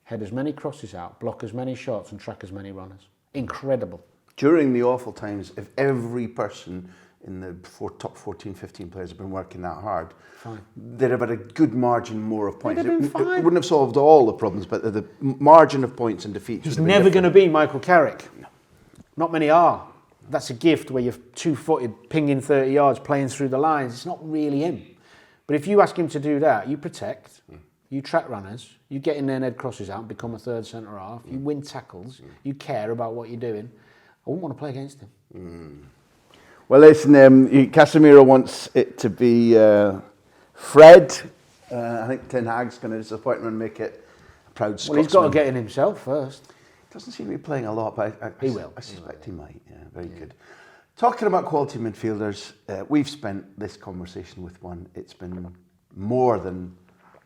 head as many crosses out, block as many shots and track as many runners. Incredible. During the awful times, if every person in the top 14, 15 players have been working that hard, they'd have had a good margin more of points. It wouldn't have solved all the problems, but the margin of points and defeats. He's never going to be Michael Carrick. No. Not many are. That's a gift where you're two-footed, pinging 30 yards, playing through the lines. It's not really him. But if you ask him to do that, you protect, you track runners, you get in there and head crosses out and become a third centre-half, you win tackles, you care about what you're doing. I wouldn't want to play against him. Well, listen, Casemiro wants it to be Fred. I think Ten Hag's going to disappoint him and make it a proud Scotsman. Well, he's got to get in himself first. Doesn't seem to be playing a lot, but he will. I suspect he might. Yeah, very good. Talking about quality midfielders, we've spent this conversation with one. It's been more than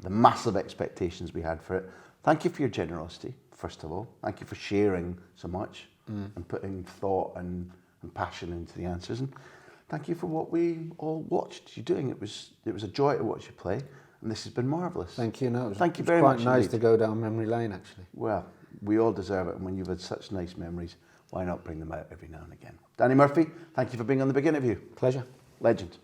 the massive expectations we had for it. Thank you for your generosity, first of all. Thank you for sharing so much. and putting thought and passion into the answers. And thank you for what we all watched you doing. It was a joy to watch you play, and this has been marvellous. Thank you. No, Thank you very much. Quite nice indeed. to go down memory lane, actually. Well, we all deserve it, and when you've had such nice memories, why not bring them out every now and again? Danny Murphy, thank you for being on The Big Interview. Pleasure. Legend.